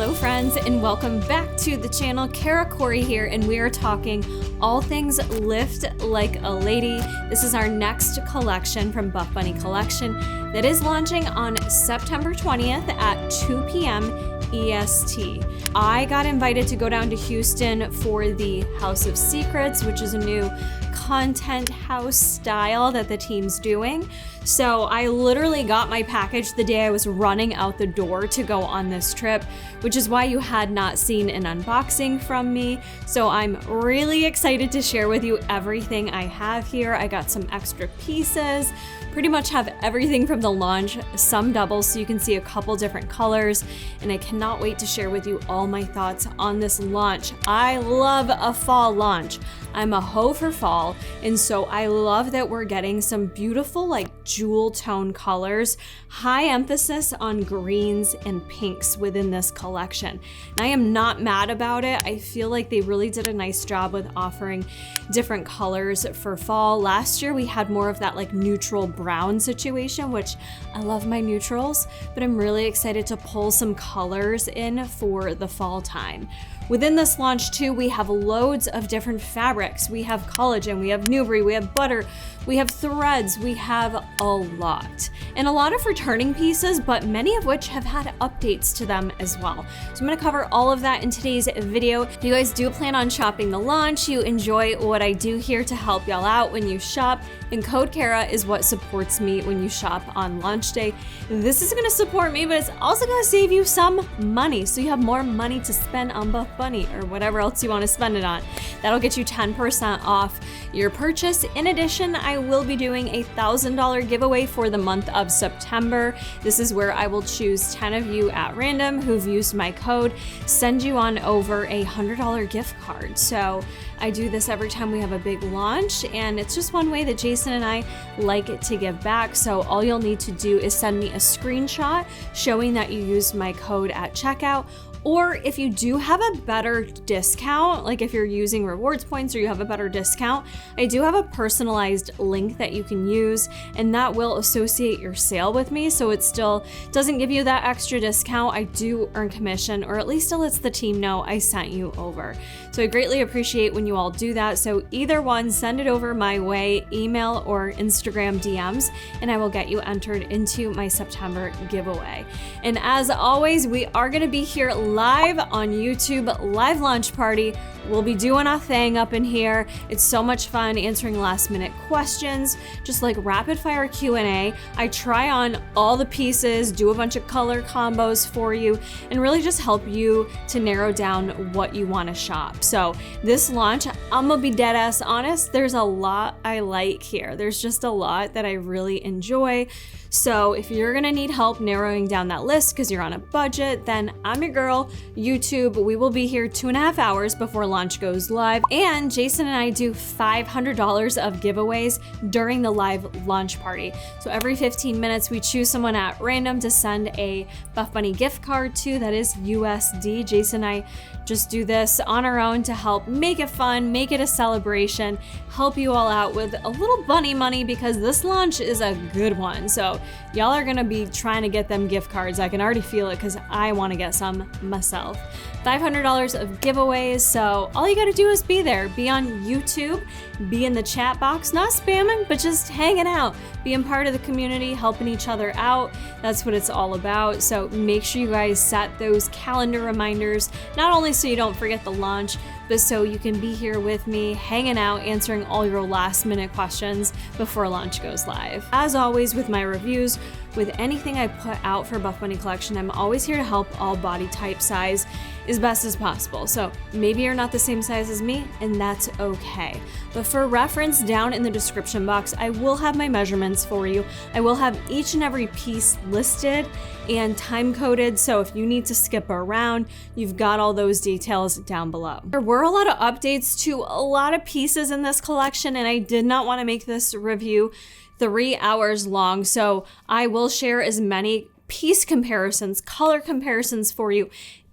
Hello friends, and welcome back to the channel. Kara Corey here, and we are talking all things lift like a lady. This is our next collection from Buffbunny Collection that is launching on September 20th at 2 p.m. EST. I got invited to go down to Houston for the House of Secrets, which is a new content house style that the team's doing. So I literally got my package the day I was running out the door to go on this trip, which is why you had not seen an unboxing from me. So I'm really excited to share with you everything I have here. I got some extra pieces, pretty much have everything from the launch, some doubles so you can see a couple different colors, and I cannot wait to share with you all my thoughts on this launch. I love a fall launch. I'm a hoe for fall, and so I love that we're getting some beautiful like jewel tone colors, high emphasis on greens and pinks within this collection. And I am not mad about it. I feel like they really did a nice job with offering different colors for fall. Last year we had more of that like neutral brown situation, which I love my neutrals, but I'm really excited to pull some colors in for the fall time. Within this launch too, we have loads of different fabrics. We have collagen, we have Nubre, we have butter, we have threads, we have a lot. And a lot of returning pieces, but many of which have had updates to them as well. So I'm gonna cover all of that in today's video. If you guys do plan on shopping the launch, you enjoy what I do here to help y'all out when you shop, and code Kara is what supports me when you shop on launch day. This is gonna support me, but it's also gonna save you some money, so you have more money to spend on Buffbunny or whatever else you wanna spend it on. That'll get you 10% off your purchase. In addition, I will be doing a $1,000 giveaway for the month of September. This is where I will choose 10 of you at random who've used my code, send you on over a $100 gift card. So I do this every time we have a big launch, and it's just one way that Jason and I like it to give back. So all you'll need to do is send me a screenshot showing that you used my code at checkout. Or if you do have a better discount, like if you're using rewards points or you have a better discount, I do have a personalized link that you can use, and that will associate your sale with me. So it still doesn't give you that extra discount. I do earn commission, or at least it lets the team know I sent you over. So I greatly appreciate when you all do that. So either one, send it over my way, email or Instagram DMs, and I will get you entered into my September giveaway. And as always, we are gonna be here live on YouTube, live launch party. We'll be doing our thing up in here. It's so much fun answering last minute questions, just like rapid fire Q&A. I try on all the pieces, do a bunch of color combos for you, and really just help you to narrow down what you want to shop. So this launch, I'm gonna be dead ass honest, there's a lot I like here. There's just a lot that I really enjoy. So if you're gonna need help narrowing down that list because you're on a budget, then I'm your girl, YouTube. We will be here 2.5 hours before launch goes live. And Jason and I do $500 of giveaways during the live launch party. So every 15 minutes, we choose someone at random to send a Buffbunny gift card to that is USD. Jason and I just do this on our own to help make it fun, make it a celebration, help you all out with a little bunny money because this launch is a good one. So y'all are gonna be trying to get them gift cards. I can already feel it because I want to get some myself. $500 of giveaways, so all you gotta do is be there, be on YouTube, be in the chat box, not spamming, but just hanging out, being part of the community, helping each other out. That's what it's all about. So make sure you guys set those calendar reminders, not only so you don't forget the launch, but so you can be here with me, hanging out, answering all your last minute questions before launch goes live. As always with my reviews, with anything I put out for Buffbunny Collection, I'm always here to help all body type size as best as possible. So maybe you're not the same size as me, and that's okay. But for reference, down in the description box, I will have my measurements for you. I will have each and every piece listed and time coded, so if you need to skip around, you've got all those details down below. There were a lot of updates to a lot of pieces in this collection, and I did not want to make this review 3 hours long, so I will share as many piece comparisons, color comparisons for you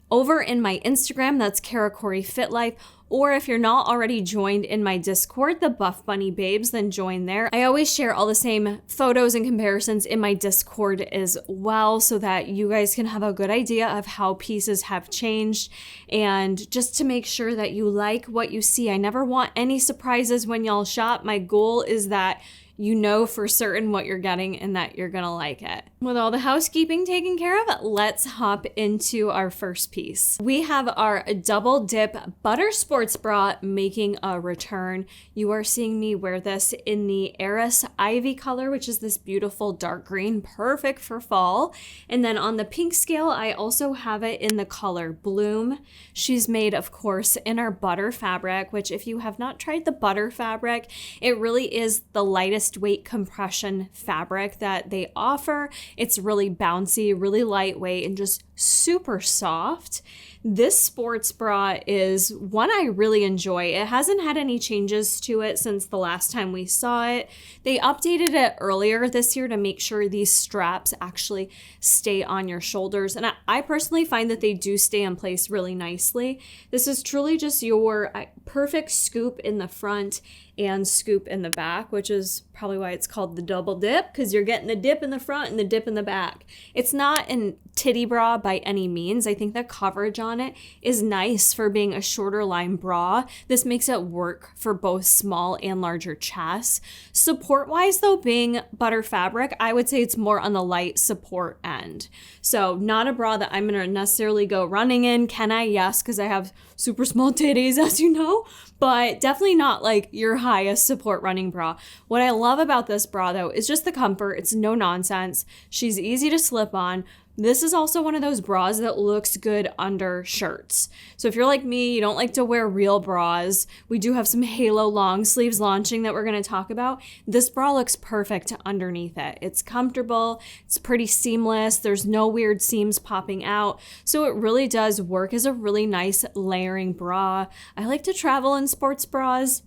over in my Instagram, that's Kara Corey Fit Life. Or if you're not already joined in my Discord, the Buffbunny Babes, then join there. I always share all the same photos and comparisons in my Discord as well, so that you guys can have a good idea of how pieces have changed, and just to make sure that you like what you see. I never want any surprises when y'all shop. My goal is that you know for certain what you're getting and that you're gonna like it. With all the housekeeping taken care of, let's hop into our first piece. We have our double dip butter sports bra making a return. You are seeing me wear this in the Eris Ivy color, which is this beautiful dark green, perfect for fall. And then on the pink scale, I also have it in the color Bloom. She's made, of course, in our butter fabric, which if you have not tried the butter fabric, it really is the lightest weight compression fabric that they offer. It's really bouncy, really lightweight, and just super soft. This sports bra is one I really enjoy. It hasn't had any changes to it since the last time we saw it. They updated it earlier this year to make sure these straps actually stay on your shoulders. And I personally find that they do stay in place really nicely. This is truly just your perfect scoop in the front and scoop in the back, which is probably why it's called the double dip, because you're getting the dip in the front and the dip in the back. It's not a titty bra by any means. I think the coverage on it is nice for being a shorter line bra. This makes it work for both small and larger chests. Support wise though, being butter fabric, I would say it's more on the light support end. So not a bra that I'm gonna necessarily go running in. Can I? Yes, because I have super small titties, as you know, but definitely not like your highest support running bra. What I love about this bra though is just the comfort. It's no nonsense. She's easy to slip on. This is also one of those bras that looks good under shirts. So if you're like me, you don't like to wear real bras, we do have some halo long sleeves launching that we're going to talk about. This bra looks perfect underneath it. It's comfortable, it's pretty seamless, there's no weird seams popping out. So it really does work as a really nice layering bra. I like to travel in sports bras.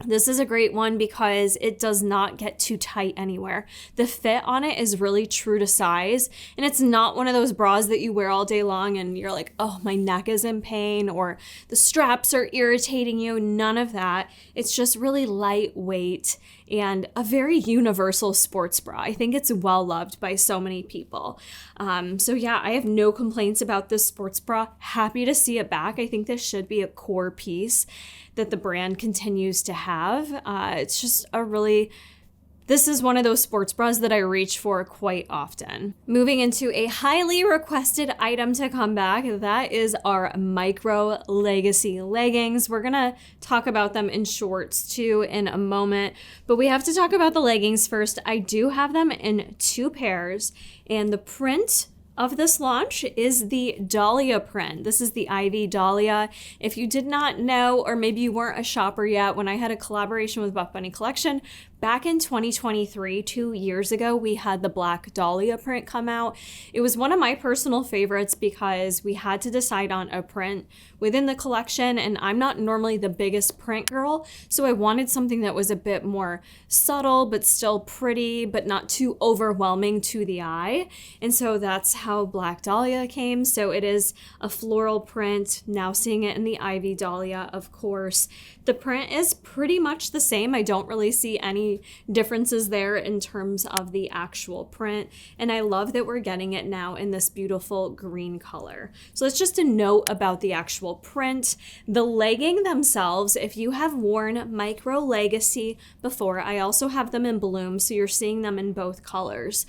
This is a great one because it does not get too tight anywhere. The fit on it is really true to size, and it's not one of those bras that you wear all day long and you're like, oh, my neck is in pain or the straps are irritating you. None of that. It's just really lightweight and a very universal sports bra. I think it's well loved by so many people. So yeah, I have no complaints about this sports bra. Happy to see it back. I think this should be a core piece that the brand continues to have. It's just this is one of those sports bras that I reach for quite often. Moving into a highly requested item to come back, that is our Micro Legacy leggings. We're gonna talk about them in shorts too in a moment, but we have to talk about the leggings first. I do have them in 2 pairs, and the print of this launch is the Dahlia print. This is the Ivy Dahlia. If you did not know, or maybe you weren't a shopper yet, when I had a collaboration with Buffbunny Collection back in 2023, 2 years ago, we had the Black Dahlia print come out. It was one of my personal favorites because we had to decide on a print within the collection, and I'm not normally the biggest print girl, so I wanted something that was a bit more subtle but still pretty but not too overwhelming to the eye. And so that's how Black Dahlia came. So it is a floral print, now seeing it in the Ivy Dahlia, of course. The print is pretty much the same. I don't really see any differences there in terms of the actual print, and I love that we're getting it now in this beautiful green color. So that's just a note about the actual print. The legging themselves, if you have worn Micro Legacy before, I also have them in Bloom, so you're seeing them in both colors.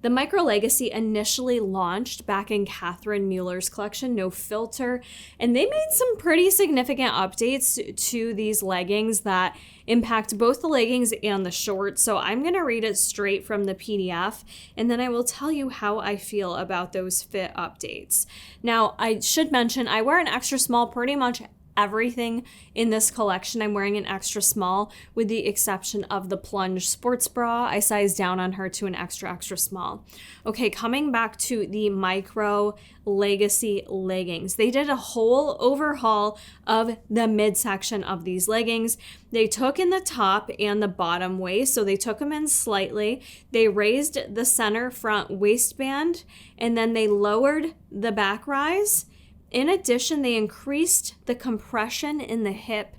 The Micro Legacy initially launched back in Catherine Mueller's collection, No Filter, and they made some pretty significant updates to these leggings that impact both the leggings and the shorts. So I'm going to read it straight from the PDF, and then I will tell you how I feel about those fit updates. Now, I should mention I wear an extra small pretty much everything in this collection. I'm wearing an extra small with the exception of the plunge sports bra. I sized down on her to an extra small. Okay, coming back to the Micro Legacy leggings. They did a whole overhaul of the midsection of these leggings. They took in the top and the bottom waist, so they took them in slightly. They raised the center front waistband, and then they lowered the back rise, In addition, they increased the compression in the hip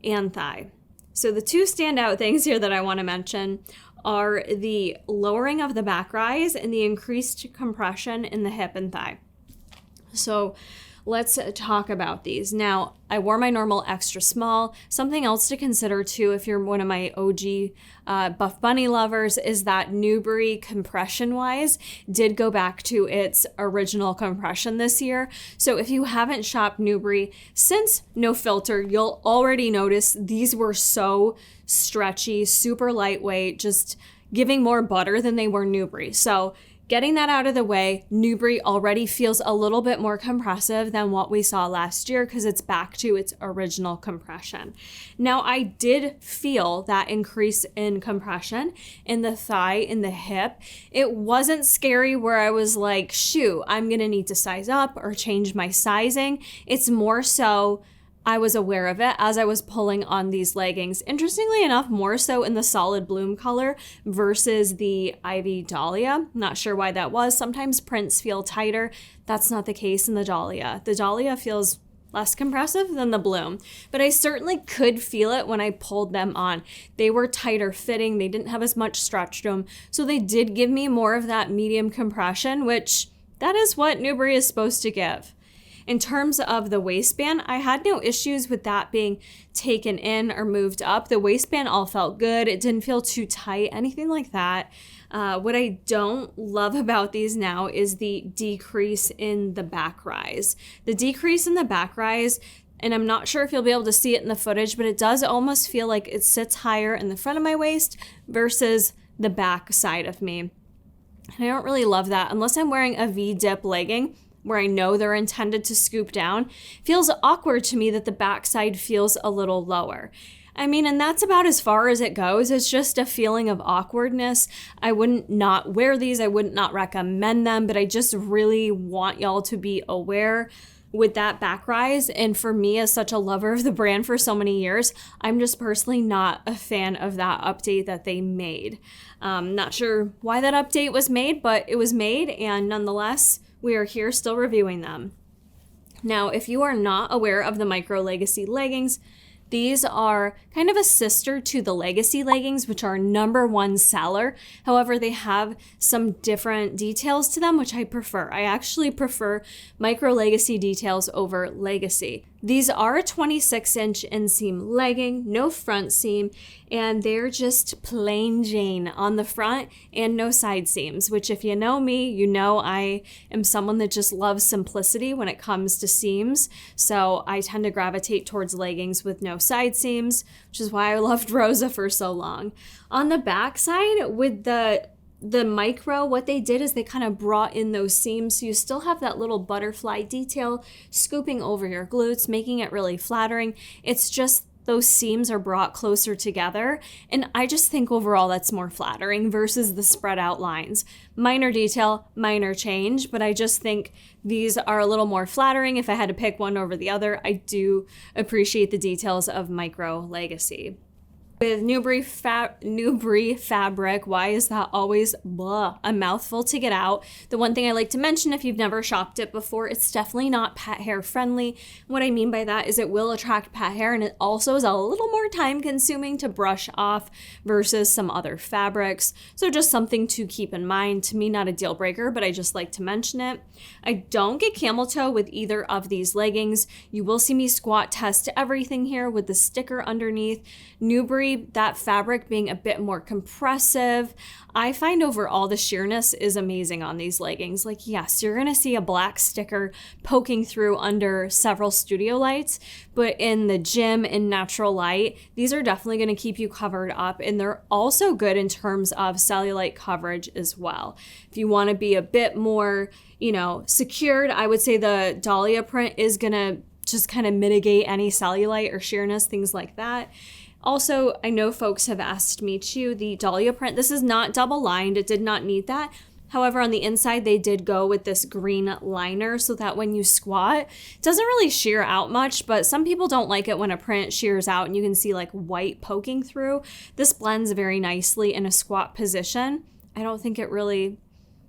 and thigh. So the two standout things here that I want to mention are the lowering of the back rise and the increased compression in the hip and thigh. So let's talk about these. Now, I wore my normal extra small. Something else to consider too, if you're one of my OG Buffbunny lovers, is that Nubre compression-wise did go back to its original compression this year. So if you haven't shopped Nubre since No Filter, you'll already notice these were so stretchy, super lightweight, just giving more butter than they were Nubre. So getting that out of the way, Nubre already feels a little bit more compressive than what we saw last year because it's back to its original compression. Now, I did feel that increase in compression in the thigh, in the hip. It wasn't scary where I was like, shoot, I'm going to need to size up or change my sizing. It's more so I was aware of it as I was pulling on these leggings. Interestingly enough, more so in the solid bloom color versus the Ivy Dahlia. Not sure why that was. Sometimes prints feel tighter. That's not the case in the Dahlia. The Dahlia feels less compressive than the bloom, but I certainly could feel it when I pulled them on. They were tighter fitting. They didn't have as much stretch to them. So they did give me more of that medium compression, which that is what Nubre is supposed to give. In terms of the waistband, I had no issues with that being taken in or moved up. The waistband all felt good. It didn't feel too tight, anything like that. What I don't love about these now is the decrease in the back rise. The decrease in the back rise, and I'm not sure if you'll be able to see it in the footage, but it does almost feel like it sits higher in the front of my waist versus the back side of me. And I don't really love that unless I'm wearing a V-dip legging where I know they're intended to scoop down. It feels awkward to me that the backside feels a little lower. I mean, and that's about as far as it goes. It's just a feeling of awkwardness. I wouldn't not wear these. I wouldn't not recommend them, but I just really want y'all to be aware with that back rise. And for me, as such a lover of the brand for so many years, I'm just personally not a fan of that update that they made. Not sure why that update was made, but it was made, and nonetheless, we are here still reviewing them. Now, if you are not aware of the Micro Legacy leggings, these are kind of a sister to the Legacy leggings, which are #1 seller. However, they have some different details to them, which I prefer. I actually prefer Micro Legacy details over Legacy. These are a 26-inch inseam legging, no front seam, and they're just plain Jane on the front and no side seams, which if you know me, you know I am someone that just loves simplicity when it comes to seams. So I tend to gravitate towards leggings with no side seams, which is why I loved Rosa for so long. On the back side, with the Micro, what they did is they kind of brought in those seams, so you still have that little butterfly detail scooping over your glutes, making it really flattering. It's just those seams are brought closer together, and I just think overall that's more flattering versus the spread out lines. Minor detail, minor change, but I just think these are a little more flattering. If I had to pick one over the other, I do appreciate the details of Micro Legacy. With Nubre fabric, why is that always a mouthful to get out? The one thing I like to mention, if you've never shopped it before, it's definitely not pet hair friendly. What I mean by that is it will attract pet hair, and it also is a little more time consuming to brush off versus some other fabrics. So just something to keep in mind. To me, not a deal breaker, but I just like to mention it. I don't get camel toe with either of these leggings. You will see me squat test everything here with the sticker underneath. Nubre, that fabric being a bit more compressive. I find overall the sheerness is amazing on these leggings. Like, yes, you're gonna see a black sticker poking through under several studio lights, but in the gym, in natural light, these are definitely gonna keep you covered up, and they're also good in terms of cellulite coverage as well. If you wanna be a bit more, secured, I would say the Dahlia print is gonna just kind of mitigate any cellulite or sheerness, things like that. Also, I know folks have asked me too, the Dahlia print, this is not double lined, it did not need that. However, on the inside, they did go with this green liner so that when you squat, it doesn't really shear out much, but some people don't like it when a print shears out and you can see like white poking through. This blends very nicely in a squat position. I don't think it really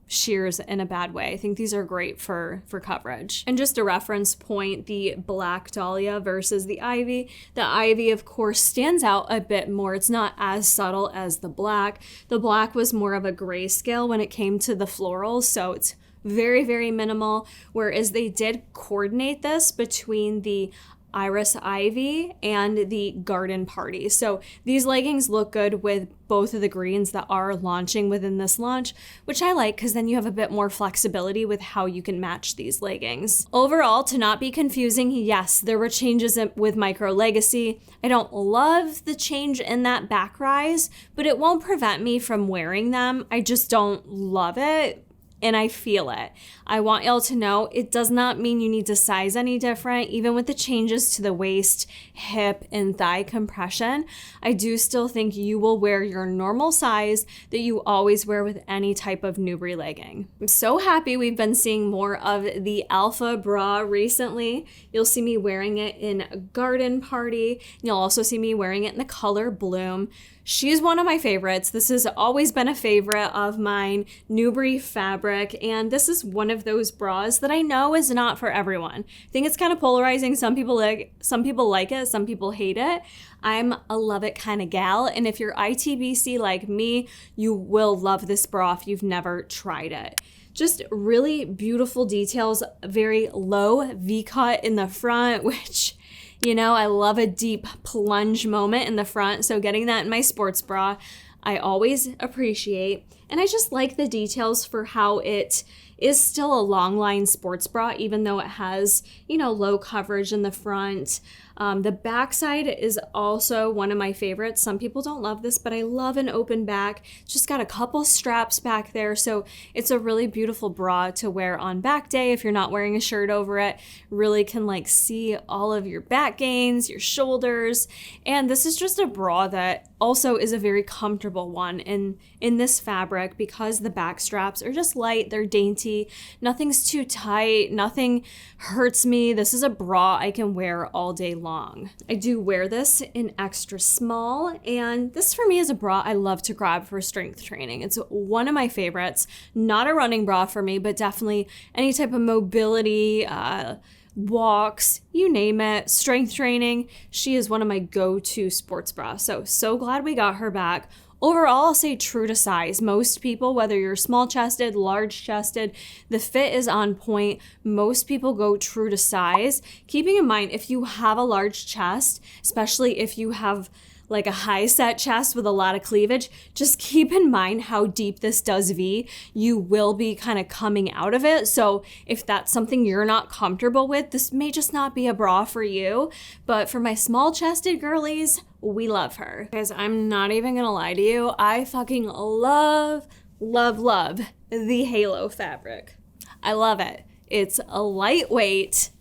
sheers in a bad way. I think these are great for coverage. And just a reference point, the Black Dahlia versus the Ivy. The Ivy, of course, stands out a bit more. It's not as subtle as the black. The black was more of a grayscale when it came to the florals, so it's very, very minimal, whereas they did coordinate this between the Iris Ivy and the Garden Party. So these leggings look good with both of the greens that are launching within this launch, which I like because then you have a bit more flexibility with how you can match these leggings. Overall, to not be confusing, yes, there were changes with Micro Legacy. I don't love the change in that back rise, but it won't prevent me from wearing them. I just don't love it. And I feel it. I want y'all to know it does not mean you need to size any different. Even with the changes to the waist, hip, and thigh compression, I do still think you will wear your normal size that you always wear with any type of Nubre legging. I'm so happy we've been seeing more of the Alpha bra recently. You'll see me wearing it in Garden Party. You'll also see me wearing it in the color Bloom. She's one of my favorites. This has always been a favorite of mine, Nubre fabric, and this is one of those bras that I know is not for everyone. I think it's kind of polarizing. Some people like it, some people hate it. I'm a love it kind of gal, and if you're ITBC like me, you will love this bra if you've never tried it. Just really beautiful details, very low V-cut in the front, which, you know, I love a deep plunge moment in the front, so getting that in my sports bra, I always appreciate. And I just like the details for how it is still a long line sports bra, even though it has, you know, low coverage in the front. The backside is also one of my favorites. Some people don't love this, but I love an open back. It's just got a couple straps back there, so it's a really beautiful bra to wear on back day if you're not wearing a shirt over it. Really can like see all of your back gains, your shoulders, and this is just a bra that also is a very comfortable one in this fabric because the back straps are just light, they're dainty, nothing's too tight, nothing hurts me. This is a bra I can wear all day long. I do wear this in extra small, and this for me is a bra I love to grab for strength training. It's one of my favorites. Not a running bra for me, but definitely any type of mobility, walks, you name it, strength training. She is one of my go-to sports bras. So glad we got her back. Overall, I'll say true to size. Most people, whether you're small chested, large chested, the fit is on point. Most people go true to size. Keeping in mind, if you have a large chest, especially if you have like a high set chest with a lot of cleavage, just keep in mind how deep this does V. You will be kind of coming out of it. So if that's something you're not comfortable with, this may just not be a bra for you. But for my small chested girlies, we love her. Guys, I'm not even gonna lie to you. I fucking love the Halo fabric. I love it. It's a lightweight.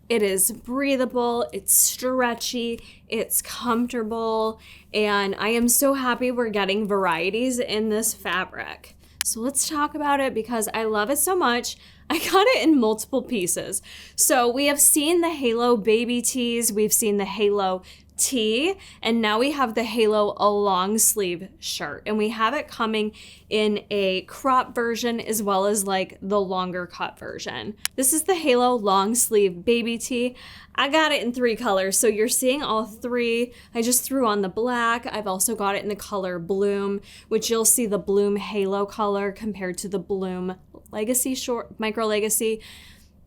It is breathable, it's stretchy, it's comfortable, and I am so happy we're getting varieties in this fabric. So let's talk about it because I love it so much. I got it in multiple pieces. So we have seen the Halo baby tees, we've seen the Halo tee, and now we have the Halo a long sleeve shirt, and we have it coming in a crop version as well as like the longer cut version. This is the Halo long sleeve baby tee. I got it in 3 colors, so you're seeing all 3. I just threw on the black. I've also got it in the color Bloom, which you'll see the Bloom Halo color compared to the Bloom Legacy Micro Legacy.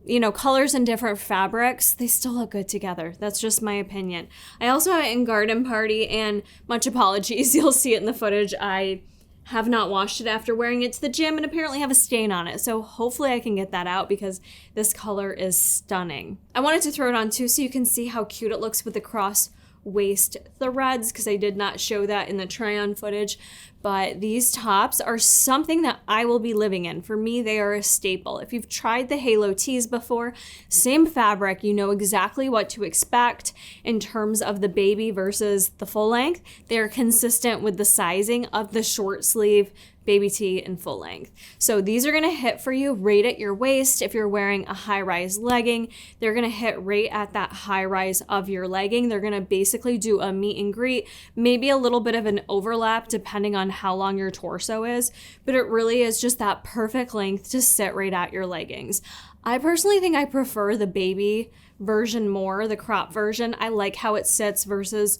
You know, colors and different fabrics, they still look good together. That's just my opinion. I also have it in Garden Party, and much apologies, you'll see it in the footage. I have not washed it after wearing it to the gym and apparently have a stain on it. So hopefully I can get that out because this color is stunning. I wanted to throw it on too so you can see how cute it looks with the cross waist threads because I did not show that in the try-on footage, but these tops are something that I will be living in. For me, they are a staple. If you've tried the Halo tees before, same fabric, you know exactly what to expect in terms of the baby versus the full length. They're consistent with the sizing of the short sleeve baby tee, and full length. So these are gonna hit for you right at your waist. If you're wearing a high-rise legging, they're gonna hit right at that high rise of your legging. They're gonna basically do a meet and greet, maybe a little bit of an overlap depending on how long your torso is, but it really is just that perfect length to sit right at your leggings. I personally think I prefer the baby version more, the crop version. I like how it sits versus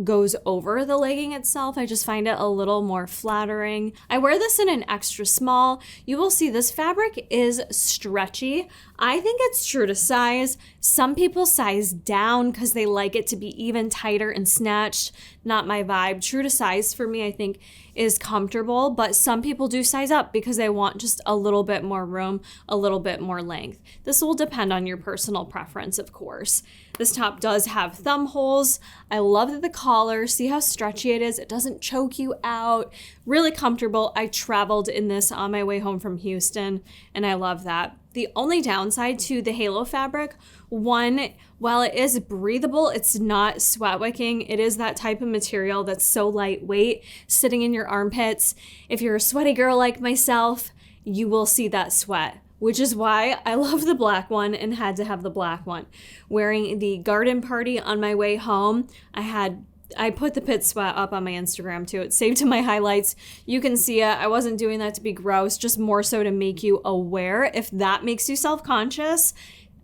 goes over the legging itself. I just find it a little more flattering. I wear this in an extra small. You will see this fabric is stretchy. I think it's true to size. Some people size down because they like it to be even tighter and snatched. Not my vibe. True to size for me, I think, is comfortable, but some people do size up because they want just a little bit more room, a little bit more length. This will depend on your personal preference, of course. This top does have thumb holes. I love that the collar, see how stretchy it is? It doesn't choke you out. Really comfortable. I traveled in this on my way home from Houston, and I love that. The only downside to the halo fabric, one, while it is breathable, it's not sweat wicking. It is that type of material that's so lightweight, sitting in your armpits. If you're a sweaty girl like myself, you will see that sweat, which is why I love the black one and had to have the black one. Wearing the garden party on my way home, I put the pit sweat up on my Instagram too. It's saved to my highlights. You can see it. I wasn't doing that to be gross, just more so to make you aware. If that makes you self-conscious,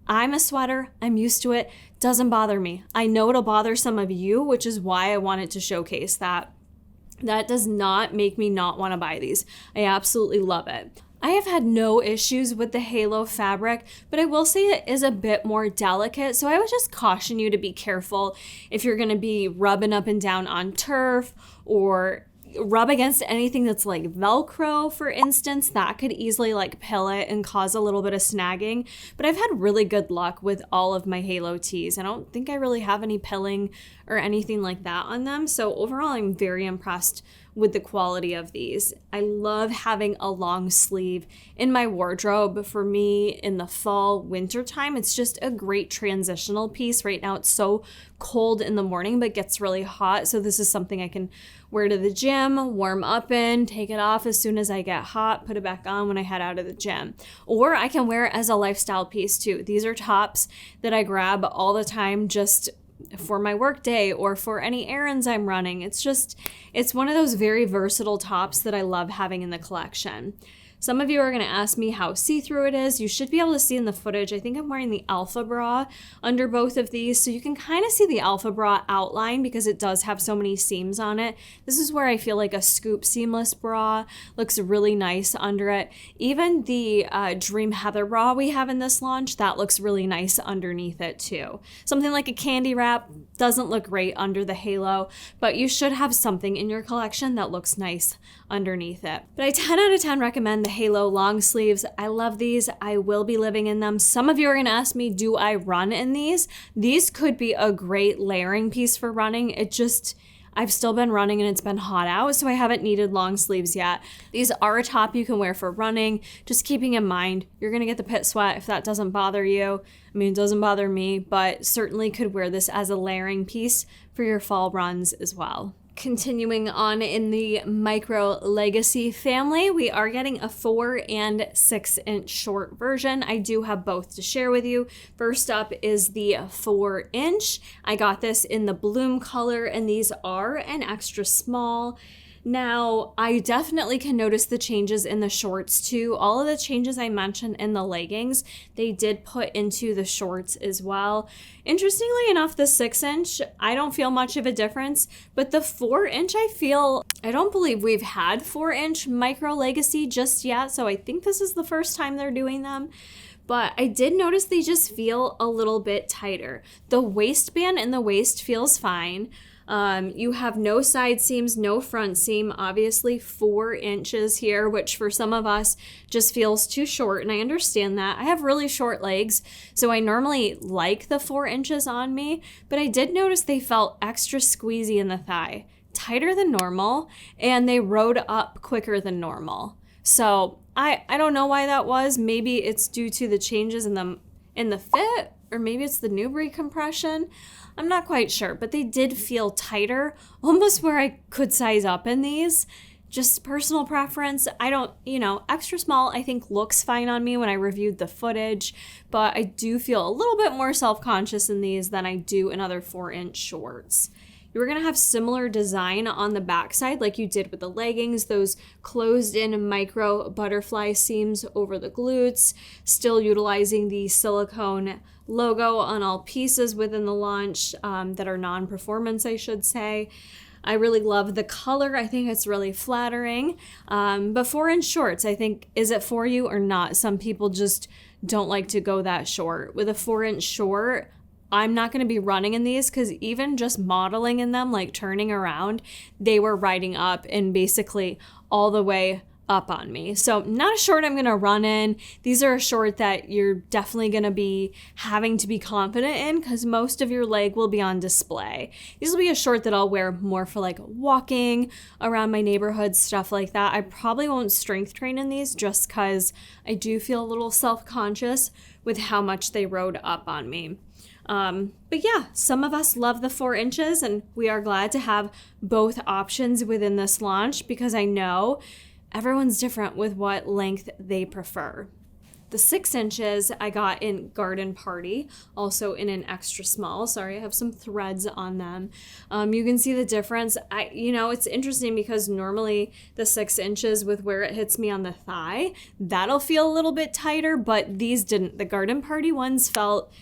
I'm a sweater. I'm used to it. Doesn't bother me. I know it'll bother some of you, which is why I wanted to showcase that. That does not make me not want to buy these. I absolutely love it. I have had no issues with the halo fabric, but I will say it is a bit more delicate. So I would just caution you to be careful if you're going to be rubbing up and down on turf or rub against anything that's like Velcro, for instance. That could easily like pill it and cause a little bit of snagging. But I've had really good luck with all of my halo tees. I don't think I really have any pilling or anything like that on them. So overall, I'm very impressed with the quality of these. I love having a long sleeve in my wardrobe. For me, in the fall, winter time, it's just a great transitional piece. Right now, it's so cold in the morning, but gets really hot. So this is something I can wear to the gym, warm up in, take it off as soon as I get hot, put it back on when I head out of the gym. Or I can wear it as a lifestyle piece too. These are tops that I grab all the time just for my work day or for any errands I'm running. It's one of those very versatile tops that I love having in the collection. Some of you are going to ask me how see-through it is. You should be able to see in the footage. I think I'm wearing the Alpha Bra under both of these, so you can kind of see the Alpha Bra outline because it does have so many seams on it. This is where I feel like a scoop seamless bra looks really nice under it. Even the Dream Heather bra we have in this launch, that looks really nice underneath it too. Something like a candy wrap doesn't look great under the halo, but you should have something in your collection that looks nice underneath it. But I 10 out of 10 recommend the halo long sleeves. I love these. I will be living in them. Some of you are going to ask me, do I run in these? These could be a great layering piece for running. I've still been running and it's been hot out, so I haven't needed long sleeves yet. These are a top you can wear for running. Just keeping in mind, you're going to get the pit sweat if that doesn't bother you. I mean, it doesn't bother me, but certainly could wear this as a layering piece for your fall runs as well. Continuing on in the Micro Legacy family, we are getting a 4 and 6 inch short version. I do have both to share with you. First up is the 4 inch. I got this in the bloom color, and these are an extra small. Now, I definitely can notice the changes in the shorts too. All of the changes I mentioned in the leggings, they did put into the shorts as well. Interestingly enough, the 6 inch, I don't feel much of a difference, but the 4 inch, I don't believe we've had 4 inch Micro Legacy just yet, so I think this is the first time they're doing them. But I did notice they just feel a little bit tighter. The waistband in the waist feels fine. You have no side seams, no front seam, obviously 4 inches here, which for some of us just feels too short, and I understand that. I have really short legs, so I normally like the 4 inches on me, but I did notice they felt extra squeezy in the thigh, tighter than normal, and they rode up quicker than normal. So I don't know why that was. Maybe it's due to the changes in the fit, or maybe it's the Nubre compression. I'm not quite sure, but they did feel tighter, almost where I could size up in these. just personal preference. I don't, extra small I think looks fine on me when I reviewed the footage, but I do feel a little bit more self-conscious in these than I do in other 4-inch shorts. You're going to have similar design on the backside like you did with the leggings, those closed-in micro butterfly seams over the glutes, still utilizing the silicone logo on all pieces within the launch that are non-performance, I should say. I really love the color. I think it's really flattering. But 4-inch shorts, I think, is it for you or not? Some people just don't like to go that short. With a 4-inch short, I'm not going to be running in these because even just modeling in them, like turning around, they were riding up and basically all the way up on me. So not a short I'm going to run in. These are a short that you're definitely going to be having to be confident in because most of your leg will be on display. These will be a short that I'll wear more for like walking around my neighborhood, stuff like that. I probably won't strength train in these just because I do feel a little self-conscious with how much they rode up on me. But yeah, some of us love the 4 inches and we are glad to have both options within this launch because I know everyone's different with what length they prefer. The 6 inches I got in Garden Party, also in an extra small. Sorry, I have some threads on them. You can see the difference. It's interesting because normally the 6 inches with where it hits me on the thigh, that'll feel a little bit tighter, but these didn't. The Garden Party ones felt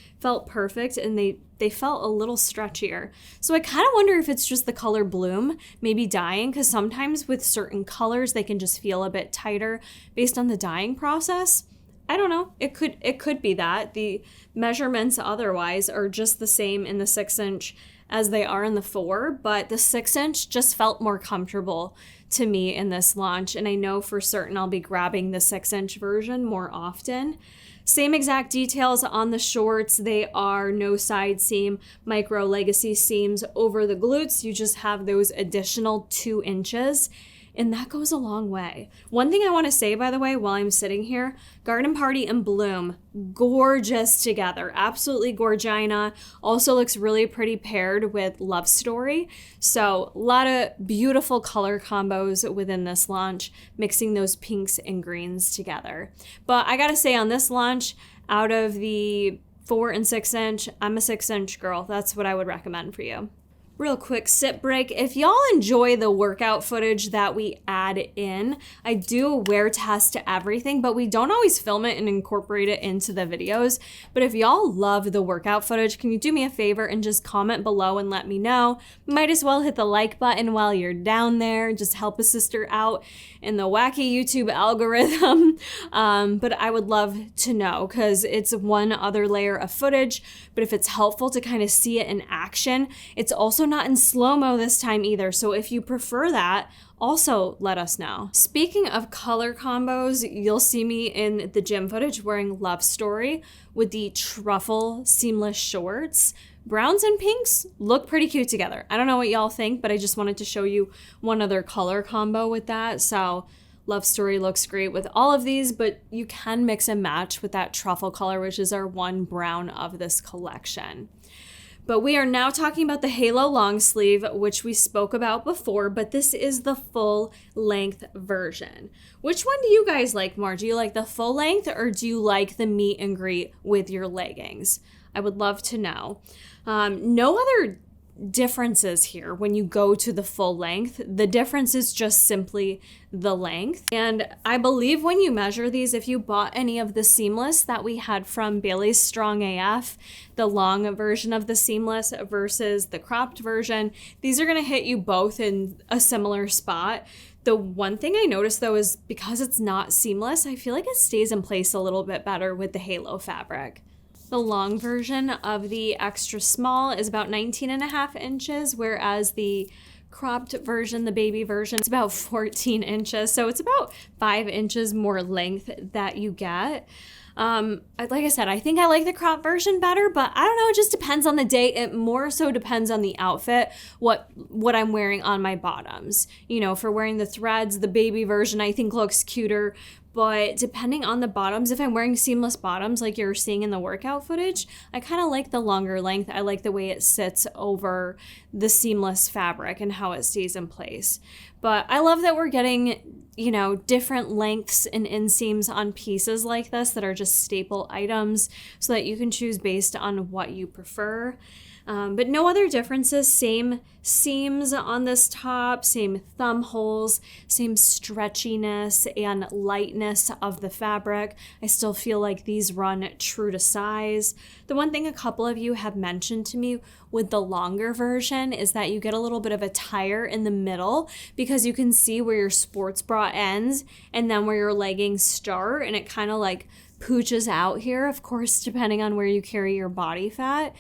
perfect and they felt a little stretchier. So I kind of wonder if it's just the color bloom, maybe dyeing, because sometimes with certain colors they can just feel a bit tighter based on the dyeing process. I don't know. It could be that. The measurements otherwise are just the same in the 6 inch as they are in the 4, but the 6 inch just felt more comfortable to me in this launch. And I know for certain I'll be grabbing the 6 inch version more often. Same exact details on the shorts. They are no side seam, micro legacy seams over the glutes. You just have those additional 2 inches. And that goes a long way. One thing I want to say, by the way, while I'm sitting here, Garden Party and Bloom, gorgeous together. Absolutely gorgina. Also looks really pretty paired with Love Story. So a lot of beautiful color combos within this launch, mixing those pinks and greens together. But I gotta say on this launch, out of the 4 and 6 inch, I'm a 6 inch girl. That's what I would recommend for you. Real quick sip break. If y'all enjoy the workout footage that we add in, I do a wear test to everything, but we don't always film it and incorporate it into the videos. But if y'all love the workout footage, can you do me a favor and just comment below and let me know? Might as well hit the like button while you're down there. Just help a sister out in the wacky YouTube algorithm. But I would love to know because it's one other layer of footage. But if it's helpful to kind of see it in action, it's also not in slow-mo this time either. So if you prefer that, also let us know. Speaking of color combos, you'll see me in the gym footage wearing Love Story with the truffle seamless shorts. Browns and pinks look pretty cute together. I don't know what y'all think, but I just wanted to show you one other color combo with that. So Love Story looks great with all of these, but you can mix and match with that truffle color, which is our one brown of this collection. But we are now talking about the Halo long sleeve, which we spoke about before, but this is the full length version. Which one do you guys like more? Do you like the full length or do you like the meet and greet with your leggings? I would love to know. No other differences here when you go to the full length. The difference is just simply the length. And I believe when you measure these, if you bought any of the seamless that we had from Bailey's Strong AF, the long version of the seamless versus the cropped version, these are going to hit you both in a similar spot. The one thing I noticed though is because it's not seamless, I feel like it stays in place a little bit better with the Halo fabric. The long version of the extra small is about 19.5 inches, whereas the cropped version, the baby version, is about 14 inches. So it's about 5 inches more length that you get. Like I said, I think I like the crop version better, but I don't know, it just depends on the day. It more so depends on the outfit, what I'm wearing on my bottoms. You know, for wearing the threads, the baby version I think looks cuter, But depending on the bottoms, if I'm wearing seamless bottoms like you're seeing in the workout footage, I kind of like the longer length. I like the way it sits over the seamless fabric and how it stays in place. But I love that we're getting, you know, different lengths and inseams on pieces like this that are just staple items so that you can choose based on what you prefer. But no other differences. Same seams on this top, same thumb holes, same stretchiness and lightness of the fabric. I still feel like these run true to size. The one thing a couple of you have mentioned to me with the longer version is that you get a little bit of a tire in the middle because you can see where your sports bra ends and then where your leggings start, and it kind of like pooches out here, of course, depending on where you carry your body fat,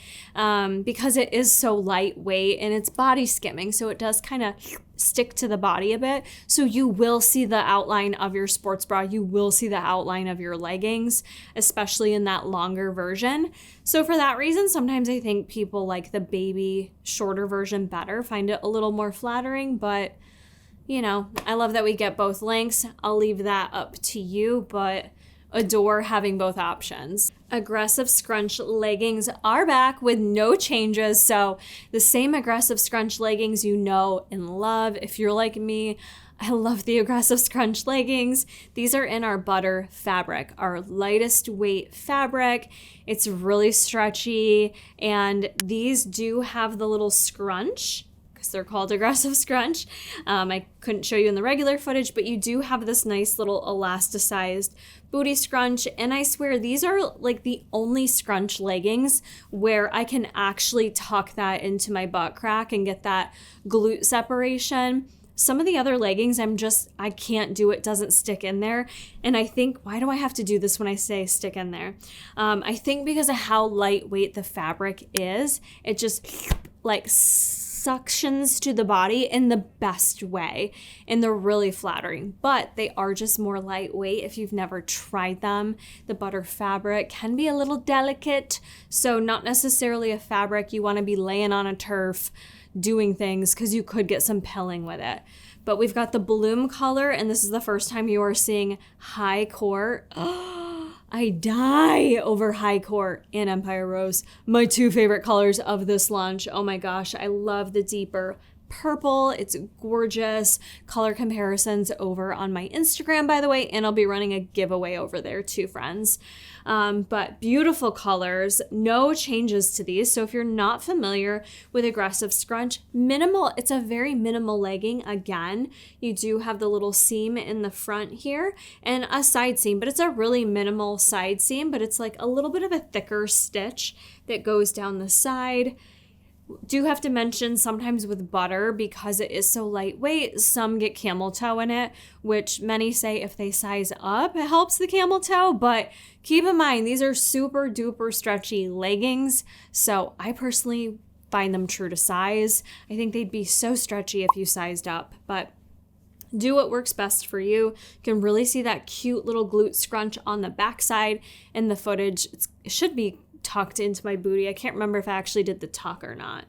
because it is so lightweight and it's body skimming, so it does kind of stick to the body a bit. So you will see the outline of your sports bra, you will see the outline of your leggings, especially in that longer version. So for that reason, sometimes I think people like the baby shorter version better, find it a little more flattering, but you know, I love that we get both lengths. I'll leave that up to you, but adore having both options. Aggressive scrunch leggings are back with no changes. So the same aggressive scrunch leggings you know and love. If you're like me, I love the aggressive scrunch leggings. These are in our butter fabric, our lightest weight fabric. It's really stretchy, and these do have the little scrunch. They're called aggressive scrunch. I couldn't show you in the regular footage, but you do have this nice little elasticized booty scrunch. And I swear these are like the only scrunch leggings where I can actually tuck that into my butt crack and get that glute separation. Some of the other leggings, I can't do it, doesn't stick in there. And I think, why do I have to do this when I say stick in there? I think because of how lightweight the fabric is, it just like suctions to the body in the best way, and they're really flattering, but they are just more lightweight. If you've never tried them, the butter fabric can be a little delicate, so not necessarily a fabric you want to be laying on a turf doing things, because you could get some pilling with it. But we've got the bloom color, and this is the first time you are seeing high core. I die over high court and Empire Rose, my two favorite colors of this launch. Oh my gosh, I love the deeper purple. It's gorgeous. Color comparisons over on my Instagram, by the way, and I'll be running a giveaway over there too, friends. But beautiful colors, no changes to these. So if you're not familiar with aggressive scrunch, minimal, it's a very minimal legging. Again, you do have the little seam in the front here and a side seam, but it's a really minimal side seam, but it's like a little bit of a thicker stitch that goes down the side. Do have to mention sometimes with butter, because it is so lightweight, some get camel toe in it, which many say if they size up, it helps the camel toe. But keep in mind, these are super duper stretchy leggings. So I personally find them true to size. I think they'd be so stretchy if you sized up, but do what works best for you. You can really see that cute little glute scrunch on the backside in the footage. It should be tucked into my booty. I can't remember if I actually did the tuck or not,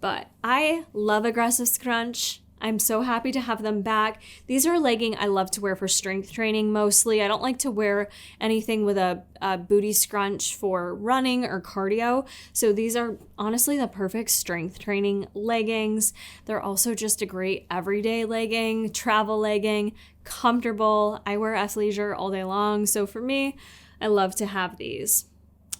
but I love aggressive scrunch. I'm so happy to have them back. These are a legging I love to wear for strength training mostly. I don't like to wear anything with a booty scrunch for running or cardio. So these are honestly the perfect strength training leggings. They're also just a great everyday legging, travel legging, comfortable. I wear athleisure all day long. So for me, I love to have these.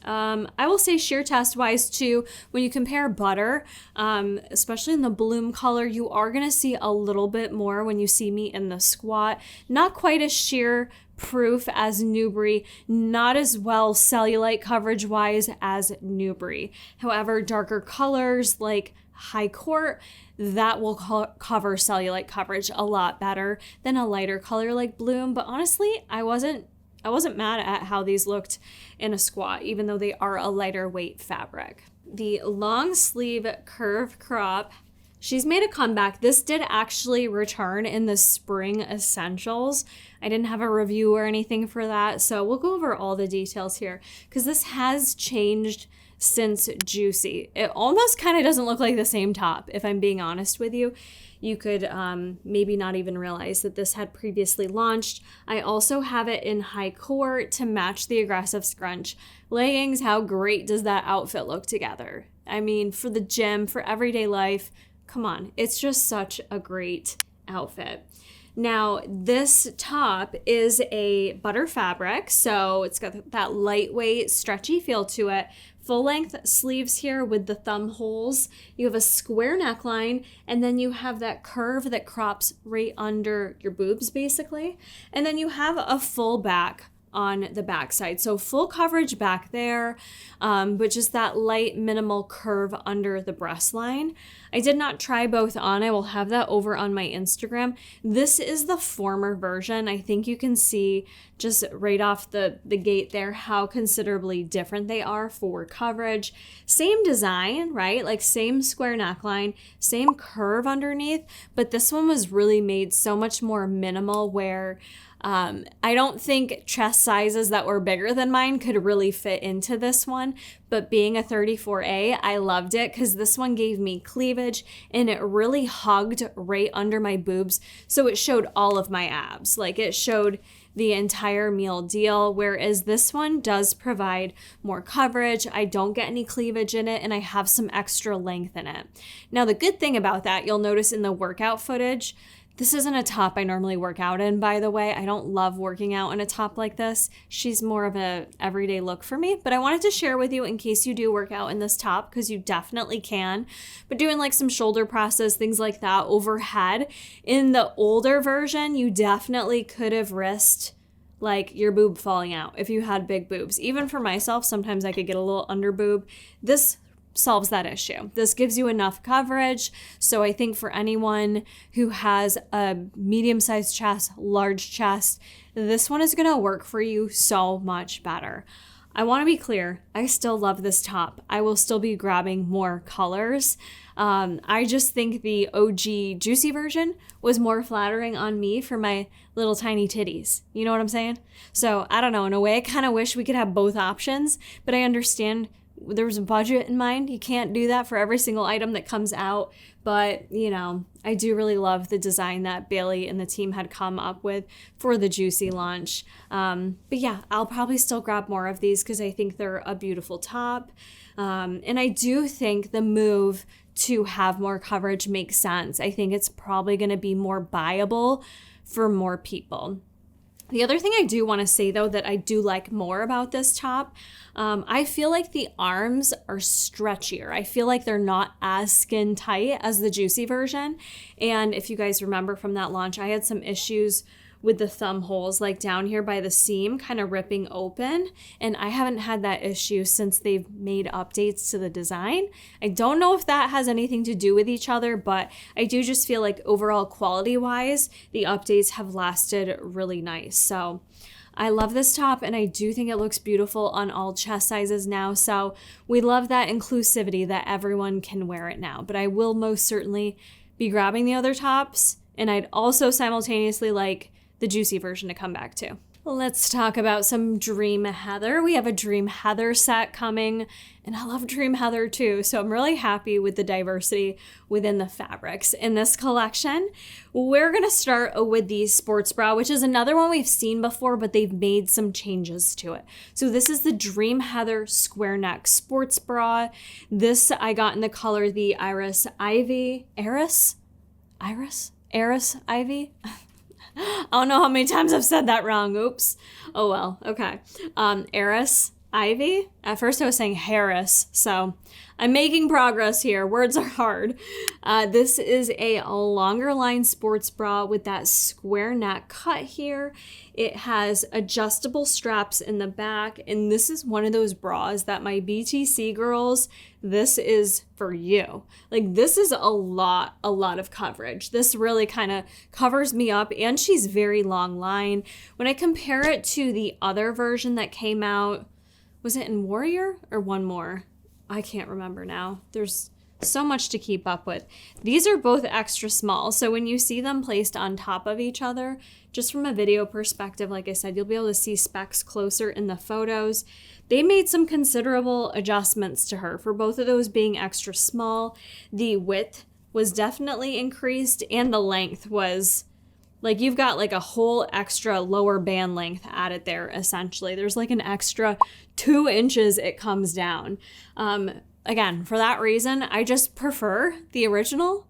I will say sheer test wise too, when you compare butter, especially in the bloom color, you are going to see a little bit more when you see me in the squat. Not quite as sheer proof as Nubre, not as well cellulite coverage wise as Nubre. However, darker colors like high court, that will cover cellulite coverage a lot better than a lighter color like bloom. But honestly, I wasn't mad at how these looked in a squat, even though they are a lighter weight fabric. The long sleeve curve crop, she's made a comeback. This did actually return in the spring essentials. I didn't have a review or anything for that, so we'll go over all the details here because this has changed since Juicy. It almost kind of doesn't look like the same top, if I'm being honest with you. You could maybe not even realize that this had previously launched. I also have it in high core to match the aggressive scrunch leggings. How great does that outfit look together? I mean, for the gym, for everyday life, come on. It's just such a great outfit. Now, this top is a butter fabric, so it's got that lightweight, stretchy feel to it. Full length sleeves here with the thumb holes. You have a square neckline, and then you have that curve that crops right under your boobs, basically. And then you have a full back on the backside. So full coverage back there, but just that light minimal curve under the breast line. I did not try both on. I will have that over on my Instagram. This is the former version. I think you can see just right off the gate there how considerably different they are for coverage. Same design, right? Like same square neckline, same curve underneath, but this one was really made so much more minimal where I don't think chest sizes that were bigger than mine could really fit into this one, but being a 34A, I loved it because this one gave me cleavage and it really hugged right under my boobs. So it showed all of my abs. Like it showed the entire meal deal, whereas this one does provide more coverage. I don't get any cleavage in it, and I have some extra length in it. Now, the good thing about that, you'll notice in the workout footage, this isn't a top I normally work out in, by the way. I don't love working out in a top like this. She's more of a everyday look for me, but I wanted to share with you in case you do work out in this top, because you definitely can. But doing like some shoulder presses, things like that overhead. In the older version, you definitely could have risked like your boob falling out if you had big boobs. Even for myself, sometimes I could get a little under boob. This solves that issue. This gives you enough coverage. So I think for anyone who has a medium-sized chest, large chest, this one is going to work for you so much better. I want to be clear, I still love this top. I will still be grabbing more colors. I just think the OG Juicy version was more flattering on me for my little tiny titties. You know what I'm saying? So I don't know, in a way, I kind of wish we could have both options, but I understand there was a budget in mind. You can't do that for every single item that comes out. But, you know, I do really love the design that Bailey and the team had come up with for the Juicy launch. But yeah, I'll probably still grab more of these because I think they're a beautiful top. And I do think the move to have more coverage makes sense. I think it's probably going to be more buyable for more people. The other thing I do want to say, though, that I do like more about this top, I feel like the arms are stretchier. I feel like they're not as skin tight as the Juicy version. And if you guys remember from that launch, I had some issues with the thumb holes, like down here by the seam, kind of ripping open. And I haven't had that issue since they've made updates to the design. I don't know if that has anything to do with each other, but I do just feel like overall quality-wise, the updates have lasted really nice. So I love this top, and I do think it looks beautiful on all chest sizes now. So we love that inclusivity that everyone can wear it now. But I will most certainly be grabbing the other tops, and I'd also simultaneously like the Juicy version to come back to. Let's talk about some Dream Heather. We have a Dream Heather set coming, and I love Dream Heather too, so I'm really happy with the diversity within the fabrics in this collection. We're gonna start with the sports bra, which is another one we've seen before, but they've made some changes to it. So this is the Dream Heather square neck sports bra. This I got in the color the Iris Ivy. Iris Ivy? I don't know how many times I've said that wrong. Oops. Oh well. Okay. Eris Ivy. At first I was saying Harris, so I'm making progress here. Words are hard. This is a longer line sports bra with that square neck cut here. It has adjustable straps in the back, and this is one of those bras that my BTC girls, this is for you. Like, this is a lot of coverage. This really kind of covers me up, and she's very long line. When I compare it to the other version that came out, was it in Warrior or one more? I can't remember now. There's So much to keep up with. These are both extra small, so when you see them placed on top of each other, just from a video perspective, like I said, you'll be able to see specs closer in the photos. They made some considerable adjustments to her for both of those being extra small. The width was definitely increased, and the length was like, you've got like a whole extra lower band length added there, essentially. There's like an extra 2 inches it comes down. Again, for that reason, I just prefer the original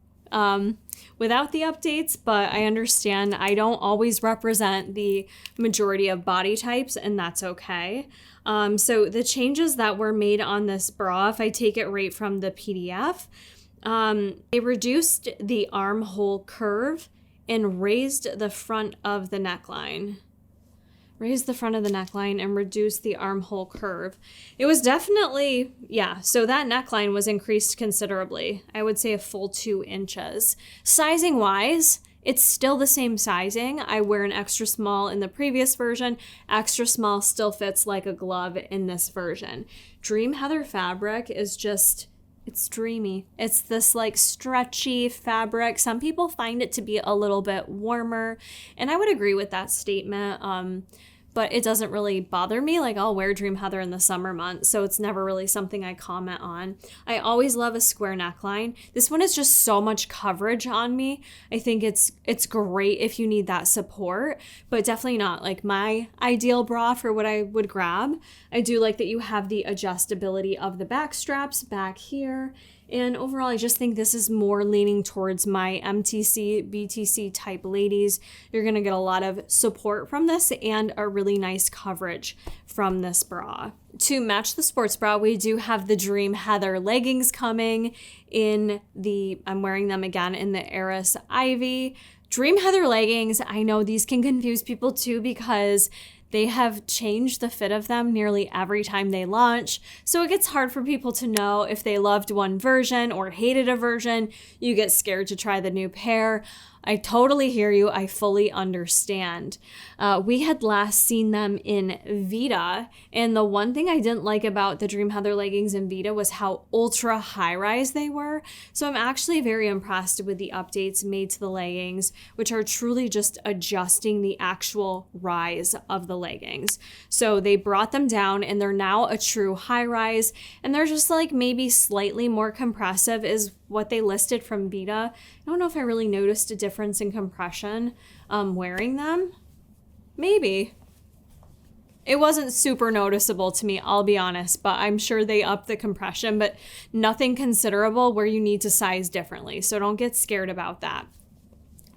without the updates, but I understand I don't always represent the majority of body types, and that's okay. So the changes that were made on this bra, if I take it right from the PDF, they reduced the armhole curve and raised the front of the neckline. Raise the front of the neckline and reduce the armhole curve. It was definitely, so that neckline was increased considerably. I would say a full 2 inches. Sizing wise, it's still the same sizing. I wear an extra small in the previous version. Extra small still fits like a glove in this version. Dream Heather fabric is just, it's dreamy. It's this like stretchy fabric. Some people find it to be a little bit warmer, and I would agree with that statement. But it doesn't really bother me. Like, I'll wear Dream Heather in the summer months, so it's never really something I comment on. I always love a square neckline. This one is just so much coverage on me. I think it's great if you need that support, but definitely not like my ideal bra for what I would grab. I do like that you have the adjustability of the back straps back here. And overall, I just think this is more leaning towards my MTC, BTC type ladies. You're going to get a lot of support from this and a really nice coverage from this bra. To match the sports bra, we do have the Dream Heather leggings coming in I'm wearing them again in the Eris Ivy. Dream Heather leggings, I know these can confuse people too because they have changed the fit of them nearly every time they launch, so it gets hard for people to know if they loved one version or hated a version. You get scared to try the new pair. I totally hear you. I fully understand. We had last seen them in Vita, and the one thing I didn't like about the Dream Heather leggings in Vita was how ultra high-rise they were. So I'm actually very impressed with the updates made to the leggings, which are truly just adjusting the actual rise of the leggings. So they brought them down, and they're now a true high-rise, and they're just like maybe slightly more compressive is what they listed from Vita. I don't know if I really noticed a difference in compression wearing them. Maybe. It wasn't super noticeable to me, I'll be honest, but I'm sure they upped the compression, but nothing considerable where you need to size differently. So don't get scared about that.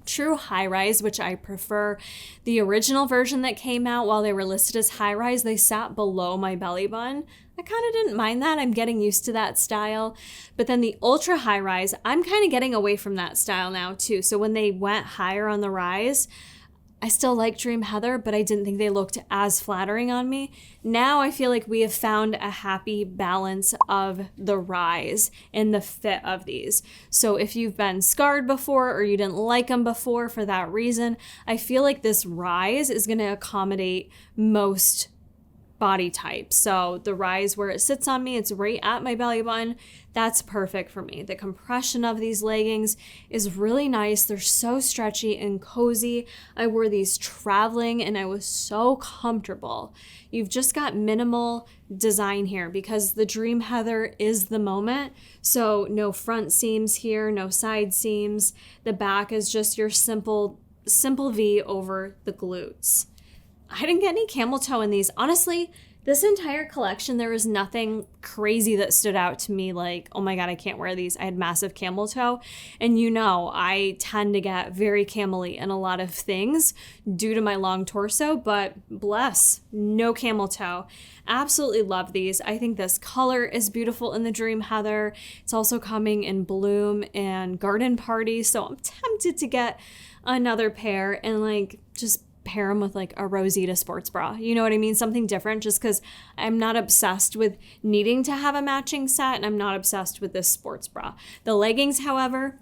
True high-rise, which I prefer. The original version that came out, while they were listed as high-rise, they sat below my belly button. I kind of didn't mind that. I'm getting used to that style. But then the ultra high-rise, I'm kind of getting away from that style now too. So when they went higher on the rise, I still like Dream Heather, but I didn't think they looked as flattering on me. Now I feel like we have found a happy balance of the rise and the fit of these. So if you've been scarred before or you didn't like them before for that reason, I feel like this rise is going to accommodate most body type. So the rise where it sits on me, it's right at my belly button. That's perfect for me. The compression of these leggings is really nice. They're so stretchy and cozy. I wore these traveling and I was so comfortable. You've just got minimal design here because the Dream Heather is the moment. So no front seams here, no side seams. The back is just your simple V over the glutes. I didn't get any camel toe in these. Honestly, this entire collection, there was nothing crazy that stood out to me like, oh my God, I can't wear these. I had massive camel toe. And you know, I tend to get very camel-y in a lot of things due to my long torso, but bless, no camel toe. Absolutely love these. I think this color is beautiful in the Dream Heather. It's also coming in Bloom and Garden Party. So I'm tempted to get another pair and like just pair them with like a Rosita sports bra. You know what I mean? Something different, just because I'm not obsessed with needing to have a matching set and I'm not obsessed with this sports bra. The leggings, however,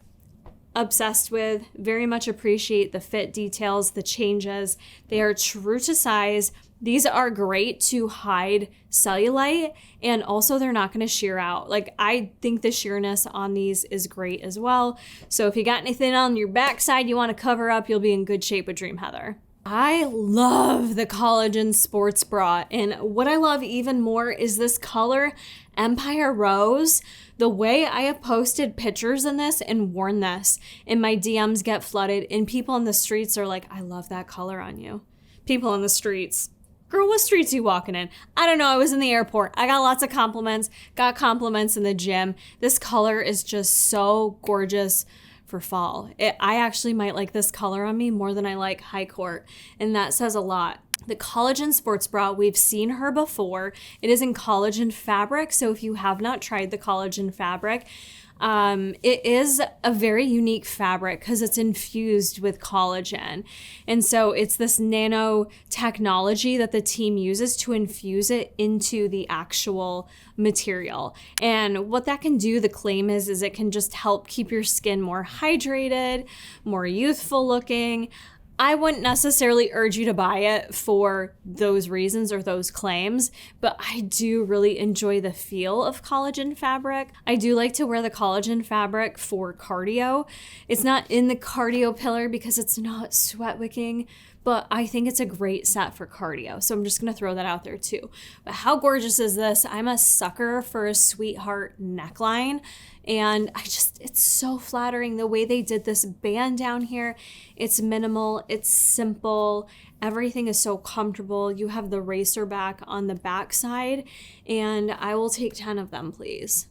obsessed with, very much appreciate the fit details, the changes. They are true to size. These are great to hide cellulite, and also they're not going to shear out. Like, I think the sheerness on these is great as well. So if you got anything on your backside you want to cover up, you'll be in good shape with Dream Heather. I love the Collagen Sports Bra, and what I love even more is this color, Empire Rose. The way I have posted pictures in this and worn this, and my DMs get flooded, and people in the streets are like, I love that color on you. People in the streets. Girl, what streets are you walking in? I don't know. I was in the airport. I got lots of compliments. Got compliments in the gym. This color is just so gorgeous for fall. I actually might like this color on me more than I like high court, and that says a lot. The Collagen Sports Bra, we've seen her before. It is in collagen fabric, so if you have not tried the collagen fabric, it is a very unique fabric because it's infused with collagen. And so it's this nanotechnology that the team uses to infuse it into the actual material. And what that can do, the claim is it can just help keep your skin more hydrated, more youthful looking. I wouldn't necessarily urge you to buy it for those reasons or those claims, but I do really enjoy the feel of collagen fabric. I do like to wear the collagen fabric for cardio. It's not in the cardio pillar because it's not sweat wicking, but I think it's a great set for cardio. So I'm just gonna throw that out there too. But how gorgeous is this? I'm a sucker for a sweetheart neckline. And it's so flattering the way they did this band down here. It's minimal, it's simple, everything is so comfortable. You have the racer back on the back side, and I will take 10 of them, please.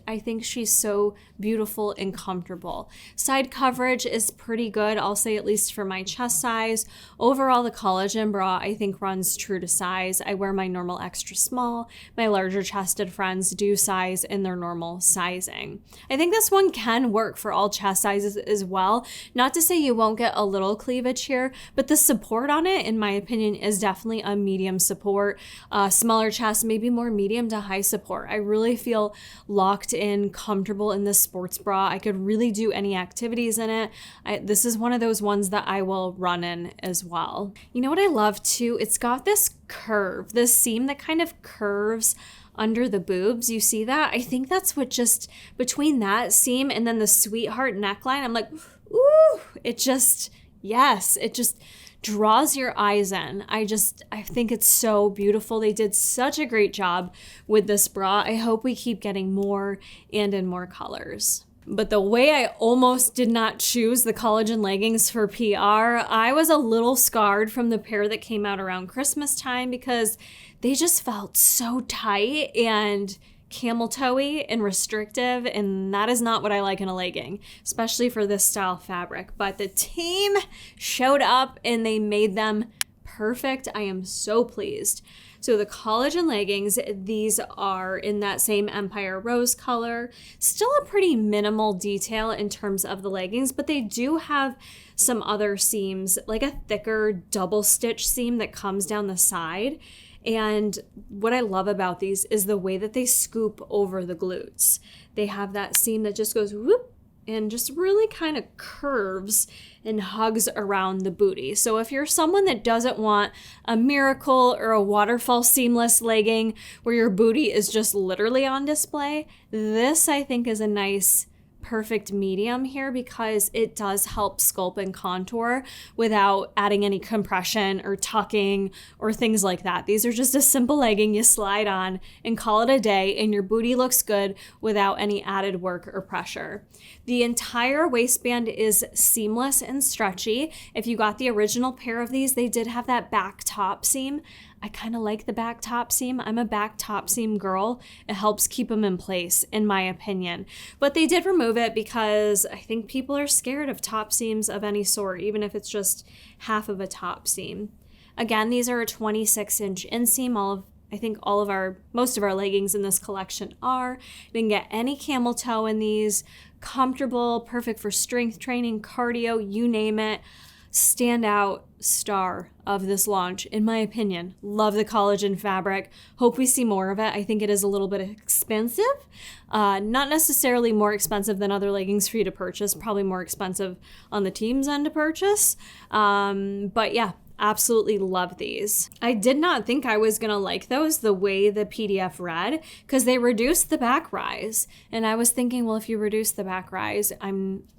I think she's so beautiful and comfortable. Side coverage is pretty good, I'll say, at least for my chest size. Overall, the collagen bra I think runs true to size. I wear my normal extra small. My larger chested friends do size in their normal sizing. I think this one can work for all chest sizes as well. Not to say you won't get a little cleavage here, but the support on it, in my opinion, is definitely a medium support. Smaller chest, maybe more medium to high support. I really feel locked in, comfortable in this sports bra. I could really do any activities in it. This is one of those ones that I will run in as well. You know what I love too? It's got this curve, this seam that kind of curves under the boobs. You see that? I think that's what just between that seam and then the sweetheart neckline, I'm like, ooh, it just draws your eyes in. I think it's so beautiful. They did such a great job with this bra. I hope we keep getting more and in more colors. But the way I almost did not choose the collagen leggings for PR, I was a little scarred from the pair that came out around Christmas time because they just felt so tight and camel toe-y and restrictive, and that is not what I like in a legging, especially for this style fabric. But the team showed up and they made them perfect. I am so pleased. So the collagen leggings, these are in that same Empire Rose color. Still a pretty minimal detail in terms of the leggings, but they do have some other seams, like a thicker double stitch seam that comes down the side. And what I love about these is the way that they scoop over the glutes. They have that seam that just goes whoop and just really kind of curves and hugs around the booty. So if you're someone that doesn't want a miracle or a waterfall seamless legging where your booty is just literally on display, this I think is a nice perfect medium here because it does help sculpt and contour without adding any compression or tucking or things like that. These are just a simple legging you slide on and call it a day, and your booty looks good without any added work or pressure. The entire waistband is seamless and stretchy. If you got the original pair of these, they did have that back top seam. I kind of like the back top seam. I'm a back top seam girl. It helps keep them in place, in my opinion. But they did remove it because I think people are scared of top seams of any sort, even if it's just half of a top seam. Again, these are a 26-inch inseam. Most of our leggings in this collection are. You didn't get any camel toe in these. Comfortable, perfect for strength training, cardio, you name it. Standout star of this launch, in my opinion. Love the collagen fabric. Hope we see more of it. I think it is a little bit expensive. Not necessarily more expensive than other leggings for you to purchase. Probably more expensive on the team's end to purchase. But yeah, absolutely love these. I did not think I was gonna like those the way the PDF read, because they reduced the back rise. And I was thinking, well, if you reduce the back rise,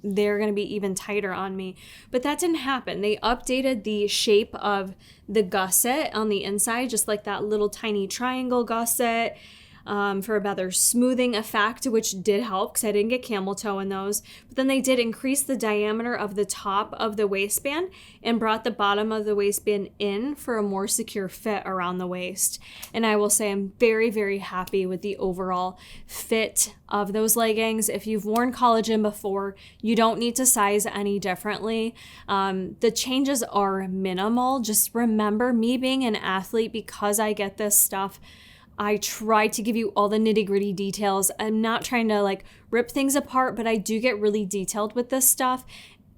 they're gonna be even tighter on me. But that didn't happen. They updated the shape of the gusset on the inside, just like that little tiny triangle gusset, for a better smoothing effect, which did help because I didn't get camel toe in those. But then they did increase the diameter of the top of the waistband and brought the bottom of the waistband in for a more secure fit around the waist. And I will say I'm very, very happy with the overall fit of those leggings. If you've worn collagen before, you don't need to size any differently. The changes are minimal. Just remember, me being an athlete, because I get this stuff, I try to give you all the nitty-gritty details. I'm not trying to like rip things apart, but I do get really detailed with this stuff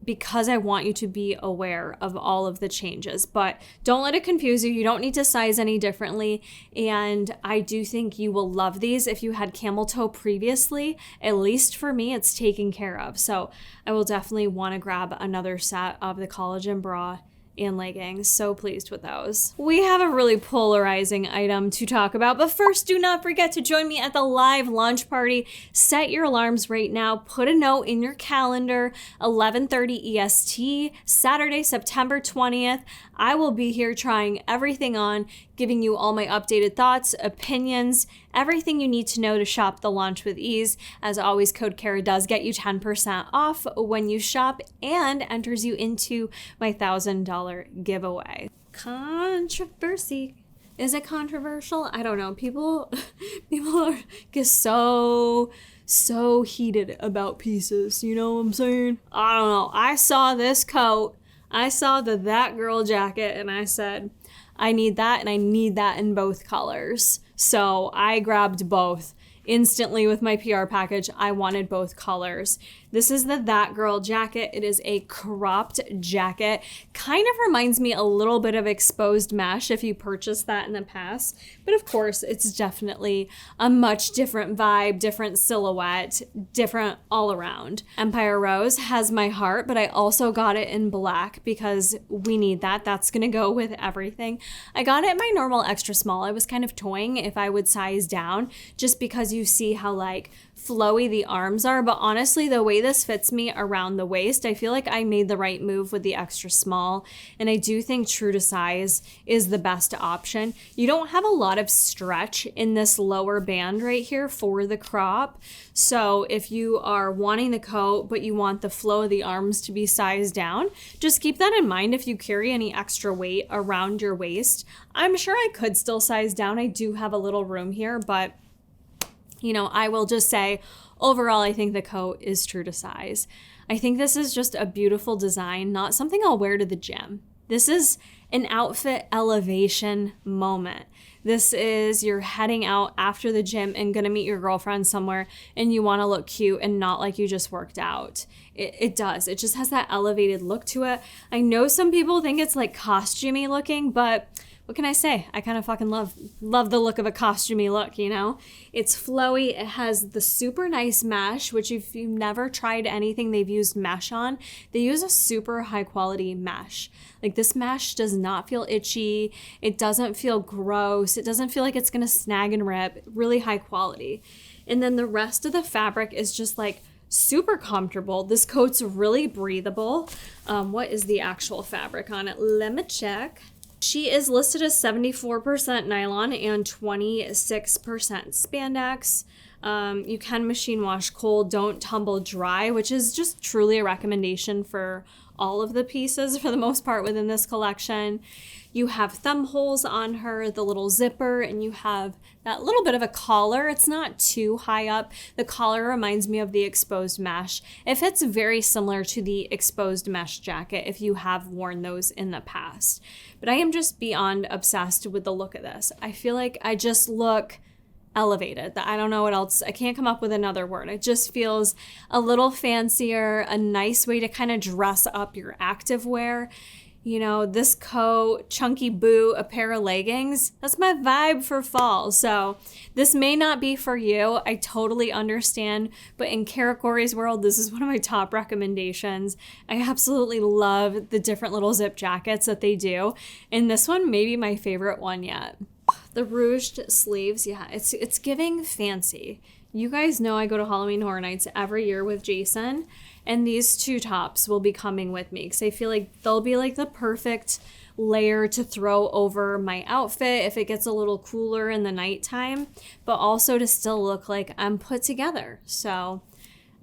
because I want you to be aware of all of the changes. But don't let it confuse you. You don't need to size any differently. And I do think you will love these. If you had camel toe previously, at least for me, it's taken care of. So I will definitely want to grab another set of the collagen bra and leggings. So pleased with those. We have a really polarizing item to talk about, but first, do not forget to join me at the live launch party. Set your alarms right now. Put a note in your calendar, 11:30 EST, Saturday, September 20th. I will be here trying everything on, giving you all my updated thoughts, opinions, everything you need to know to shop the launch with ease. As always, code Kara does get you 10% off when you shop and enters you into my $1,000 giveaway. Controversy. Is it controversial? I don't know. People get so heated about pieces. You know what I'm saying? I don't know. I saw this coat. I saw that girl jacket, and I said, I need that, and I need that in both colors. So I grabbed both instantly with my PR package. I wanted both colors. This is the That Girl jacket. It is a cropped jacket. Kind of reminds me a little bit of Exposed Mesh if you purchased that in the past. But of course, it's definitely a much different vibe, different silhouette, different all around. Empire Rose has my heart, but I also got it in black because we need that. That's gonna go with everything. I got it in my normal extra small. I was kind of toying if I would size down just because you see how like flowy the arms are, but honestly, the way this fits me around the waist, I feel like I made the right move with the extra small, and I do think true to size is the best option. You don't have a lot of stretch in this lower band right here for the crop, so if you are wanting the coat, but you want the flow of the arms to be sized down, just keep that in mind if you carry any extra weight around your waist. I'm sure I could still size down. I do have a little room here, but you know, I will just say, overall, I think the coat is true to size. I think this is just a beautiful design, not something I'll wear to the gym. This is an outfit elevation moment. This is you're heading out after the gym and gonna meet your girlfriend somewhere and you wanna look cute and not like you just worked out. It does. It just has that elevated look to it. I know some people think it's like costumey looking, but what can I say? I kind of fucking love the look of a costumey look, you know? It's flowy. It has the super nice mesh, which if you've never tried anything they've used mesh on, they use a super high quality mesh. Like this mesh does not feel itchy. It doesn't feel gross. It doesn't feel like it's gonna snag and rip. Really high quality. And then the rest of the fabric is just like super comfortable. This coat's really breathable. What is the actual fabric on it? Let me check. She is listed as 74% nylon and 26% spandex. You can machine wash cold, don't tumble dry, which is just truly a recommendation for all of the pieces for the most part within this collection. You have thumb holes on her, the little zipper, and you have that little bit of a collar. It's not too high up. The collar reminds me of the Exposed Mesh. It fits very similar to the Exposed Mesh jacket if you have worn those in the past. But I am just beyond obsessed with the look of this. I feel like I just look elevated. I don't know what else. I can't come up with another word. It just feels a little fancier, a nice way to kind of dress up your active wear. you know, this coat, chunky boot, a pair of leggings. That's my vibe for fall. So this may not be for you. I totally understand. But in Karakori's world, this is one of my top recommendations. I absolutely love the different little zip jackets that they do. And this one may be my favorite one yet. The ruched sleeves, yeah, it's giving fancy. You guys know I go to Halloween Horror Nights every year with Jason, and these two tops will be coming with me because I feel like they'll be like the perfect layer to throw over my outfit if it gets a little cooler in the nighttime, but also to still look like I'm put together. So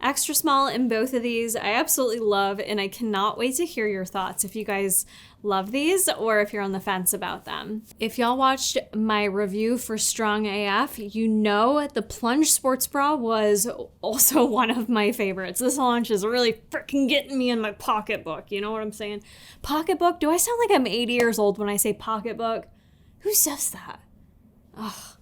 extra small in both of these. I absolutely love, and I cannot wait to hear your thoughts if you guys love these or if you're on the fence about them. If y'all watched my review for Strong AF, you know the plunge sports bra was also one of my favorites. This launch is really freaking getting me in my pocketbook. You know what I'm saying? Pocketbook? Do I sound like I'm 80 years old when I say pocketbook? Who says that? Ugh.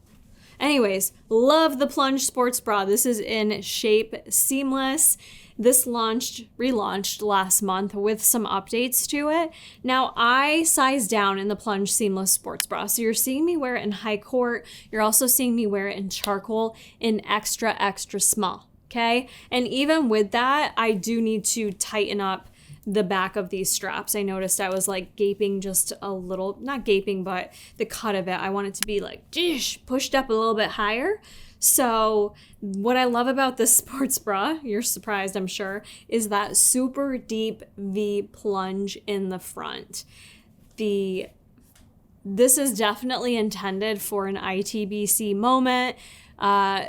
Anyways, love the plunge sports bra. This is in shape seamless. This relaunched last month with some updates to it. Now I size down in the plunge seamless sports bra. So you're seeing me wear it in high court. You're also seeing me wear it in charcoal in extra, extra small. Okay. And even with that, I do need to tighten up the back of these straps. I noticed I was like gaping just a little, not gaping, but the cut of it, I want it to be like pushed up a little bit higher. So what I love about this sports bra, you're surprised I'm sure, is that super deep V plunge in the front. This is definitely intended for an ITBC moment.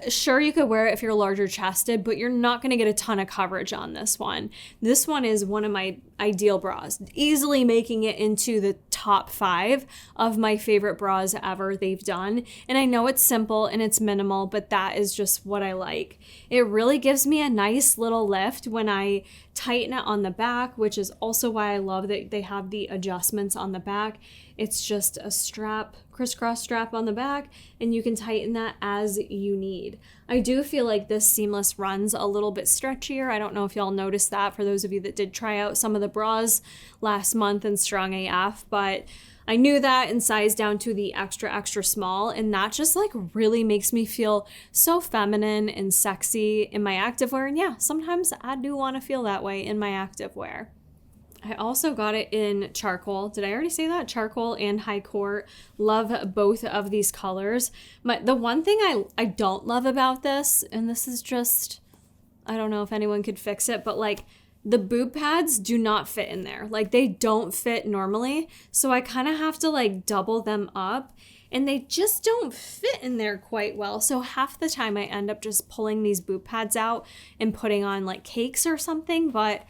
Sure, you could wear it if you're larger chested, but you're not going to get a ton of coverage on this one. This one is one of my ideal bras, easily making it into the top 5 of my favorite bras ever they've done. And I know it's simple and it's minimal, but that is just what I like. It really gives me a nice little lift when I tighten it on the back, which is also why I love that they have the adjustments on the back. It's just a strap, crisscross strap on the back, and you can tighten that as you need. I do feel like this seamless runs a little bit stretchier. I don't know if y'all noticed that for those of you that did try out some of the bras last month in Strong AF, but I knew that and sized down to the extra, extra small, and that just like really makes me feel so feminine and sexy in my activewear. And yeah, sometimes I do want to feel that way in my activewear. I also got it in charcoal. Did I already say that? Charcoal and high court. Love both of these colors. But the one thing I don't love about this, and this is just, I don't know if anyone could fix it, but like the boob pads do not fit in there. Like they don't fit normally. So I kind of have to like double them up and they just don't fit in there quite well. So half the time I end up just pulling these boob pads out and putting on like cakes or something. But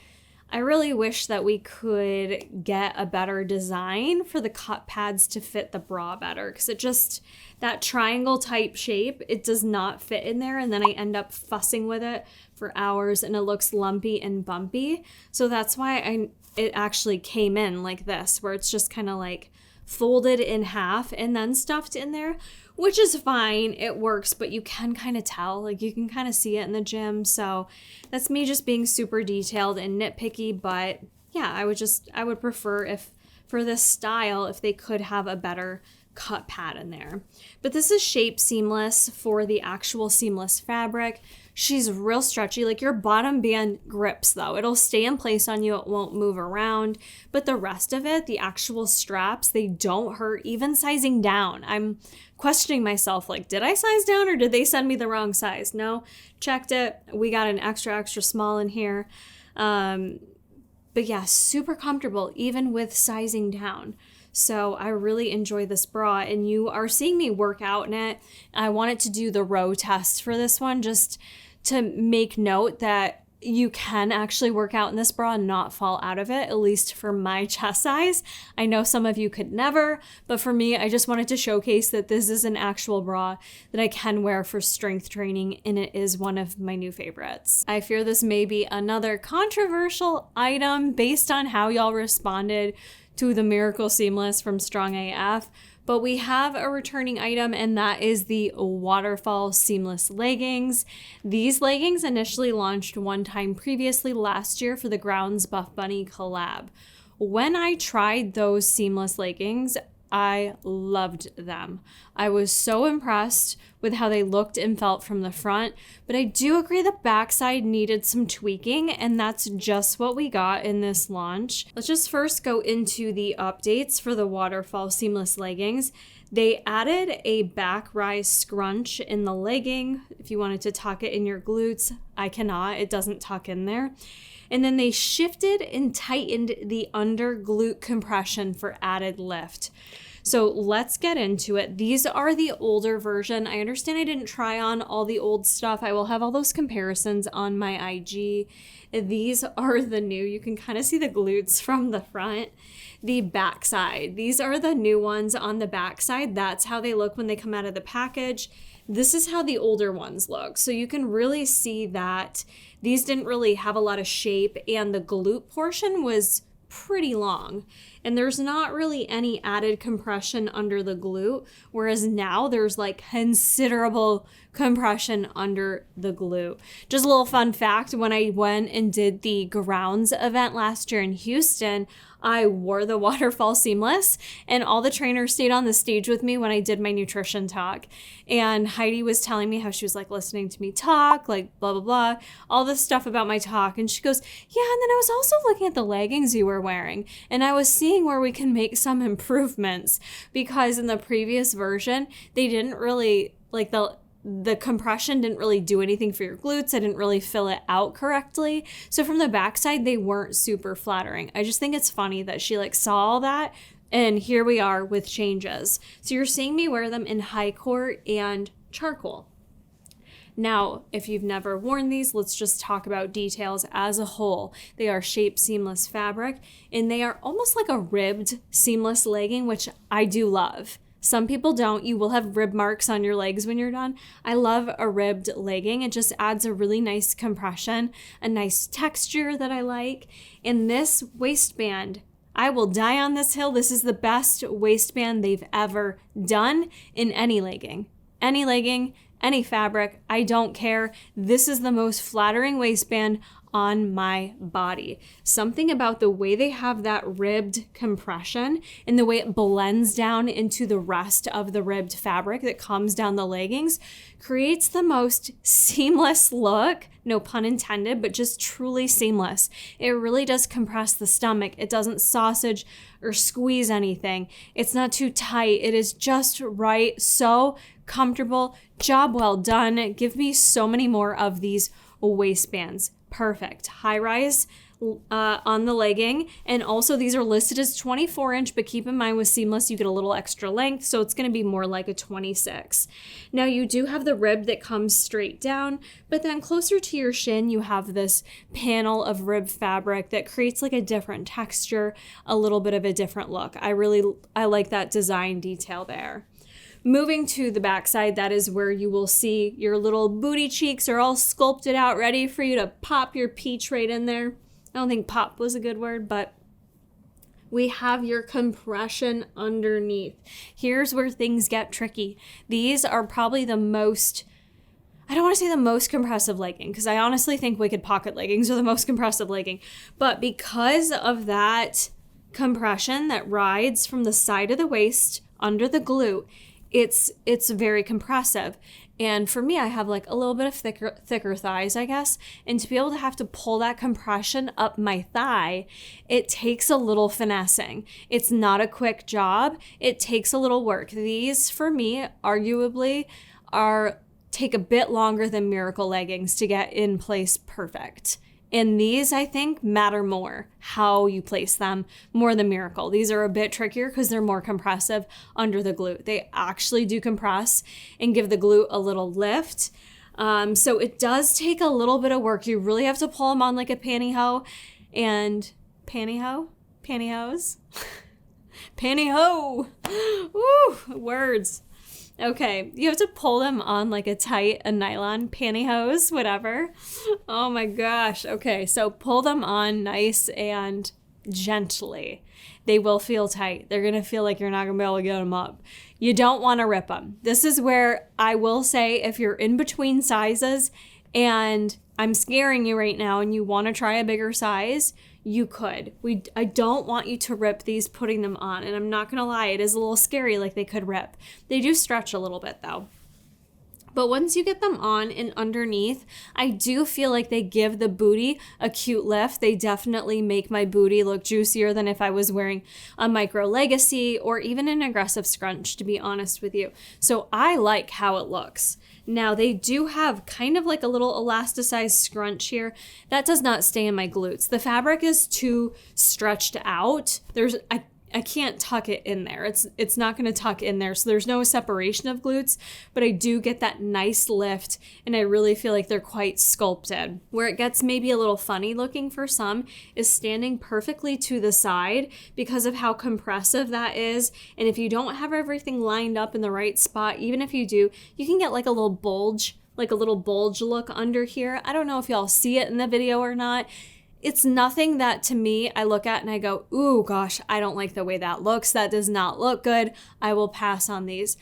I really wish that we could get a better design for the cut pads to fit the bra better, because it just, that triangle type shape, it does not fit in there, and then I end up fussing with it for hours and it looks lumpy and bumpy. So that's why it actually came in like this, where it's just kind of like folded in half and then stuffed in there, which is fine. It works, but you can kind of tell, like you can kind of see it in the gym. So that's me just being super detailed and nitpicky. But yeah, I would prefer if for this style, if they could have a better cut pad in there. But this is shape seamless for the actual seamless fabric. She's real stretchy, like your bottom band grips though. It'll stay in place on you, it won't move around. But the rest of it, the actual straps, they don't hurt, even sizing down. I'm questioning myself, like, did I size down or did they send me the wrong size? No, checked it. We got an extra, extra small in here. But yeah, super comfortable even with sizing down. So I really enjoy this bra, and you are seeing me work out in it. I wanted to do the row test for this one just to make note that you can actually work out in this bra and not fall out of it, at least for my chest size. I know some of you could never, but for me, I just wanted to showcase that this is an actual bra that I can wear for strength training, and it is one of my new favorites. I fear this may be another controversial item based on how y'all responded to the Miracle Seamless from Strong AF, but we have a returning item, and that is the Waterfall Seamless Leggings. These leggings initially launched one time previously last year for the Grounds Buffbunny collab. When I tried those seamless leggings, I loved them. I was so impressed with how they looked and felt from the front, but I do agree the backside needed some tweaking, and that's just what we got in this launch. Let's just first go into the updates for the Waterfall seamless leggings. They added a back rise scrunch in the legging. If you wanted to tuck it in your glutes, I cannot. It doesn't tuck in there. And then they shifted and tightened the under glute compression for added lift. So let's get into it. These are the older version. I understand I didn't try on all the old stuff. I will have all those comparisons on my IG. These are the new. You can kind of see the glutes from the front. The backside. These are the new ones on the backside. That's how they look when they come out of the package. This is how the older ones look. So you can really see that these didn't really have a lot of shape, and the glute portion was pretty long. And there's not really any added compression under the glute, whereas now there's like considerable compression under the glute. Just a little fun fact, when I went and did the grounds event last year in Houston, I wore the Waterfall seamless, and all the trainers stayed on the stage with me when I did my nutrition talk. And Heidi was telling me how she was like listening to me talk, like blah, blah, blah, all this stuff about my talk. And she goes, yeah, and then I was also looking at the leggings you were wearing, and I was seeing where we can make some improvements, because in the previous version, they didn't really, like the compression didn't really do anything for your glutes. I didn't really fill it out correctly. So from the backside, they weren't super flattering. I just think it's funny that she like saw all that, and here we are with changes. So you're seeing me wear them in high court and charcoal. Now, if you've never worn these, let's just talk about details as a whole. They are shape seamless fabric, and they are almost like a ribbed seamless legging, which I do love. Some people don't. You will have rib marks on your legs when you're done. I love a ribbed legging. It just adds a really nice compression, a nice texture that I like. And this waistband, I will die on this hill. This is the best waistband they've ever done in any legging. Any legging, any fabric, I don't care. This is the most flattering waistband on my body. Something about the way they have that ribbed compression and the way it blends down into the rest of the ribbed fabric that comes down the leggings creates the most seamless look, no pun intended, but just truly seamless. It really does compress the stomach. It doesn't sausage or squeeze anything. It's not too tight. It is just right. So comfortable. Job well done. Give me so many more of these waistbands. Perfect. High rise on the legging. And also these are listed as 24 inch, but keep in mind with seamless, you get a little extra length. So it's going to be more like a 26. Now you do have the rib that comes straight down, but then closer to your shin, you have this panel of rib fabric that creates like a different texture, a little bit of a different look. I like that design detail there. Moving to the backside, that is where you will see your little booty cheeks are all sculpted out, ready for you to pop your peach right in there. I don't think pop was a good word, but we have your compression underneath. Here's where things get tricky. These are probably the most, I don't want to say the most compressive legging, because I honestly think Wicked Pocket leggings are the most compressive legging. But because of that compression that rides from the side of the waist under the glute, it's very compressive. And for me, I have like a little bit of thicker thighs, I guess. And to be able to have to pull that compression up my thigh, it takes a little finessing. It's not a quick job. It takes a little work. These, for me, arguably take a bit longer than Miracle leggings to get in place perfect. And these, I think, matter more, how you place them, more than Miracle. These are a bit trickier because they're more compressive under the glute. They actually do compress and give the glute a little lift. So it does take a little bit of work. You really have to pull them on like a pantyhose. Pantyhose. Woo, words. Okay, you have to pull them on like a nylon pantyhose, whatever. Oh my gosh. Okay, so pull them on nice and gently. They will feel tight. They're going to feel like you're not going to be able to get them up. You don't want to rip them. This is where I will say, if you're in between sizes, and I'm scaring you right now and you want to try a bigger size, you could. I don't want you to rip these putting them on, and I'm not gonna lie, it is a little scary, like they could rip. They do stretch a little bit though. But once you get them on and underneath, I do feel like they give the booty a cute lift. They definitely make my booty look juicier than if I was wearing a micro legacy or even an aggressive scrunch, to be honest with you. So I like how it looks. Now they do have kind of like a little elasticized scrunch here. That does not stay in my glutes. The fabric is too stretched out. I can't tuck it in there. It's not going to tuck in there. So there's no separation of glutes, but I do get that nice lift, and I really feel like they're quite sculpted. Where it gets maybe a little funny looking for some is standing perfectly to the side because of how compressive that is. And if you don't have everything lined up in the right spot, even if you do, you can get like a little bulge look under here. I don't know if y'all see it in the video or not. It's nothing that to me I look at and I go, ooh, gosh, I don't like the way that looks. That does not look good. I will pass on these.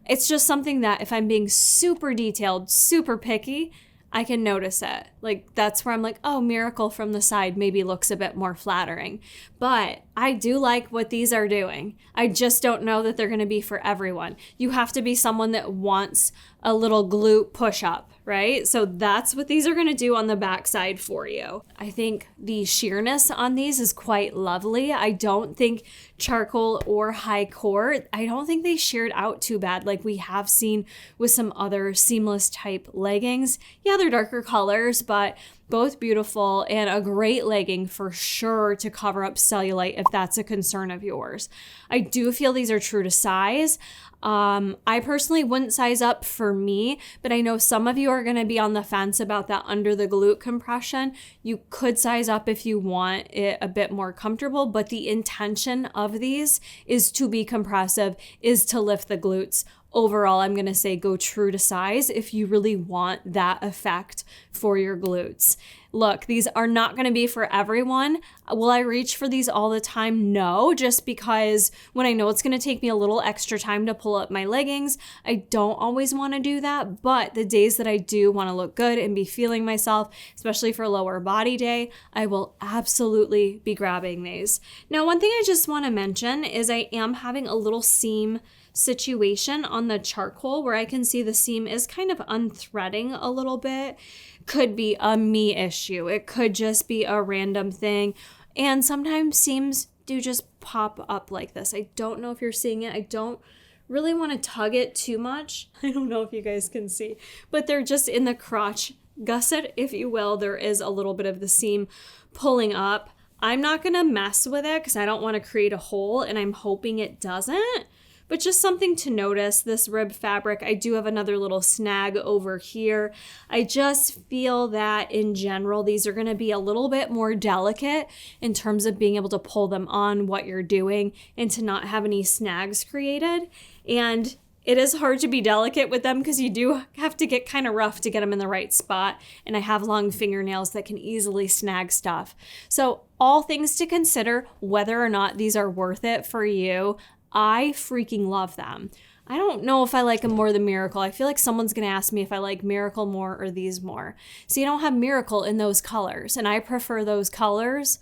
It's just something that if I'm being super detailed, super picky, I can notice it. Like that's where I'm like, oh, Miracle from the side maybe looks a bit more flattering. But I do like what these are doing. I just don't know that they're going to be for everyone. You have to be someone that wants a little glute push up, right? So that's what these are going to do on the backside for you. I think the sheerness on these is quite lovely. I don't think charcoal or high core, I don't think they sheared out too bad like we have seen with some other seamless type leggings. Yeah, they're darker colors, but both beautiful and a great legging for sure to cover up cellulite if that's a concern of yours. I do feel these are true to size. I personally wouldn't size up for me, but I know some of you are going to be on the fence about that under the glute compression. You could size up if you want it a bit more comfortable, but the intention of these is to be compressive, is to lift the glutes. Overall, I'm going to say go true to size if you really want that effect for your glutes. Look, these are not going to be for everyone. Will I reach for these all the time? No, just because when I know it's going to take me a little extra time to pull up my leggings, I don't always want to do that. But the days that I do want to look good and be feeling myself, especially for lower body day, I will absolutely be grabbing these. Now, one thing I just want to mention is I am having a little seam situation on the charcoal where I can see the seam is kind of unthreading a little bit. Could be a me issue. It could just be a random thing. And sometimes seams do just pop up like this. I don't know if you're seeing it. I don't really want to tug it too much. I don't know if you guys can see, but they're just in the crotch gusset, if you will. There is a little bit of the seam pulling up. I'm not going to mess with it because I don't want to create a hole, and I'm hoping it doesn't. But just something to notice, this rib fabric, I do have another little snag over here. I just feel that in general, these are gonna be a little bit more delicate in terms of being able to pull them on what you're doing and to not have any snags created. And it is hard to be delicate with them because you do have to get kind of rough to get them in the right spot. And I have long fingernails that can easily snag stuff. So all things to consider whether or not these are worth it for you. I freaking love them. I don't know if I like them more than Miracle. I feel like someone's going to ask me if I like Miracle more or these more. So you don't have Miracle in those colors, and I prefer those colors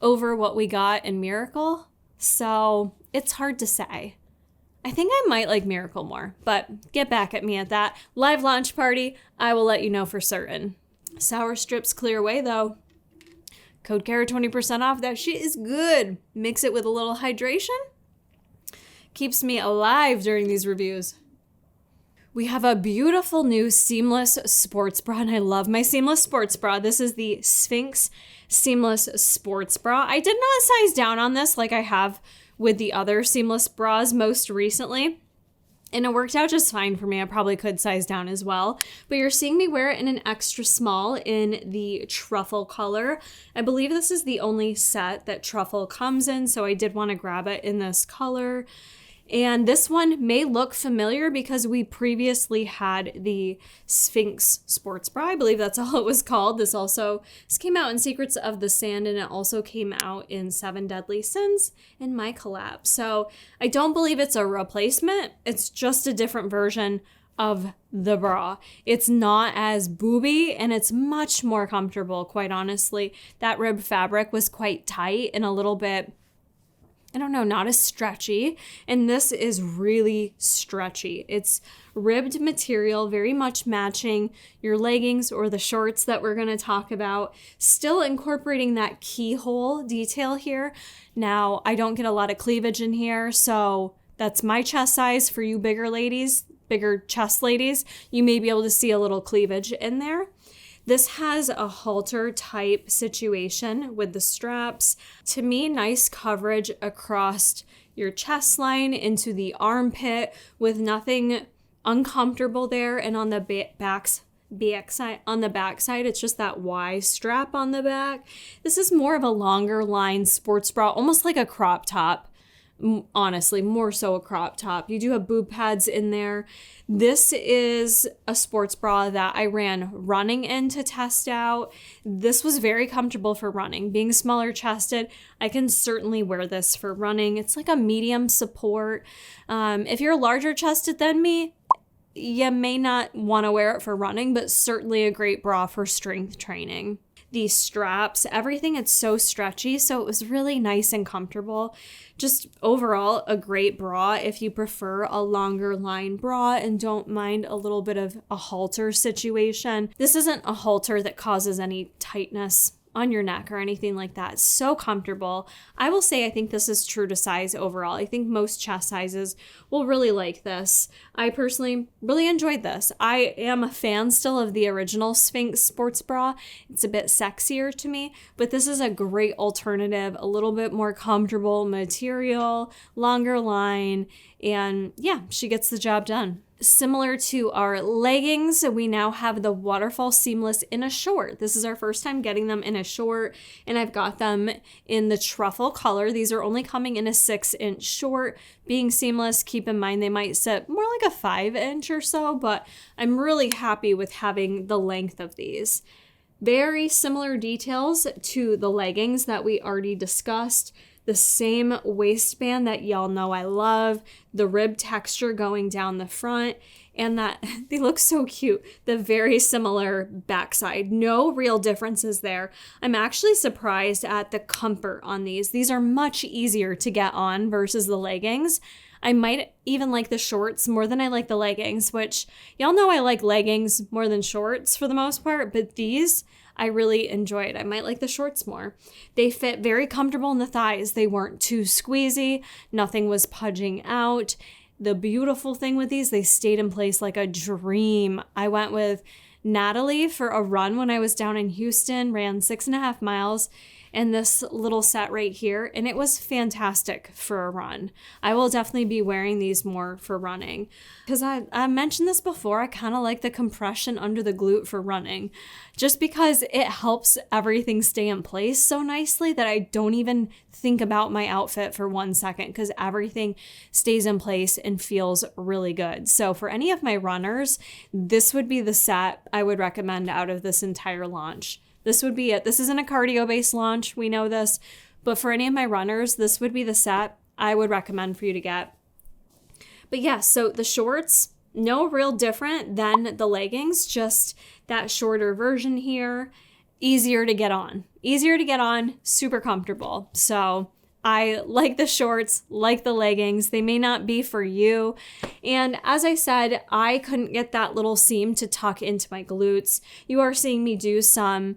over what we got in Miracle. So it's hard to say. I think I might like Miracle more, but get back at me at that. Live launch party, I will let you know for certain. Sour strips clear away though. Code Kara 20% off. That shit is good. Mix it with a little hydration. Keeps me alive during these reviews. We have a beautiful new seamless sports bra, and I love my seamless sports bra. This is the Sphynx seamless sports bra. I did not size down on this like I have with the other seamless bras most recently, and it worked out just fine for me. I probably could size down as well, but you're seeing me wear it in an extra small in the truffle color. I believe this is the only set that truffle comes in, so I did want to grab it in this color. And this one may look familiar because we previously had the Sphynx sports bra. I believe that's all it was called. This came out in Secrets of the Sand, and it also came out in 7 Deadly Sins in my collab. So I don't believe it's a replacement. It's just a different version of the bra. It's not as booby and it's much more comfortable, quite honestly. That rib fabric was quite tight and a little bit, I don't know, not as stretchy. And this is really stretchy. It's ribbed material, very much matching your leggings or the shorts that we're going to talk about. Still incorporating that keyhole detail here. Now, I don't get a lot of cleavage in here, so that's my chest size. For you bigger ladies, bigger chest ladies, you may be able to see a little cleavage in there. This has a halter type situation with the straps. To me, nice coverage across your chest line into the armpit with nothing uncomfortable there. And on the back side, it's just that Y strap on the back. This is more of a longer line sports bra, almost like a crop top. Honestly, more so a crop top. You do have boob pads in there. This is a sports bra that I ran running in to test out. This was very comfortable for running. Being smaller chested, I can certainly wear this for running. It's like a medium support. If you're larger chested than me, you may not want to wear it for running, but certainly a great bra for strength training. These straps, everything, it's so stretchy, so it was really nice and comfortable. Just overall, a great bra if you prefer a longer line bra and don't mind a little bit of a halter situation. This isn't a halter that causes any tightness on your neck or anything like that. It's so comfortable. I will say I think this is true to size overall. I think most chest sizes will really like this. I personally really enjoyed this. I am a fan still of the original Sphynx sports bra. It's a bit sexier to me, but this is a great alternative, a little bit more comfortable material, longer line, and yeah, she gets the job done. Similar to our leggings, we now have the Waterfall Seamless in a short. This is our first time getting them in a short, and I've got them in the truffle color. These are only coming in a 6-inch short. Being seamless, keep in mind they might sit more like a 5-inch or so, but I'm really happy with having the length of these. Very similar details to the leggings that we already discussed. The same waistband that y'all know I love, the rib texture going down the front, and that they look so cute. The very similar backside. No real differences there. I'm actually surprised at the comfort on these. These are much easier to get on versus the leggings. I might even like the shorts more than I like the leggings, which y'all know I like leggings more than shorts for the most part, but these I really enjoyed. I might like the shorts more. They fit very comfortable in the thighs. They weren't too squeezy. Nothing was pudging out. The beautiful thing with these, they stayed in place like a dream. I went with Natalie for a run when I was down in Houston, ran 6.5 miles, and this little set right here, and it was fantastic for a run. I will definitely be wearing these more for running because I mentioned this before. I kind of like the compression under the glute for running just because it helps everything stay in place so nicely that I don't even think about my outfit for 1 second because everything stays in place and feels really good. So for any of my runners, this would be the set I would recommend out of this entire launch. This would be it. This isn't a cardio-based launch. We know this. But for any of my runners, this would be the set I would recommend for you to get. But yeah, so the shorts, no real different than the leggings, just that shorter version here. Easier to get on. Easier to get on, super comfortable. So I like the shorts, like the leggings. They may not be for you. And as I said, I couldn't get that little seam to tuck into my glutes. You are seeing me do some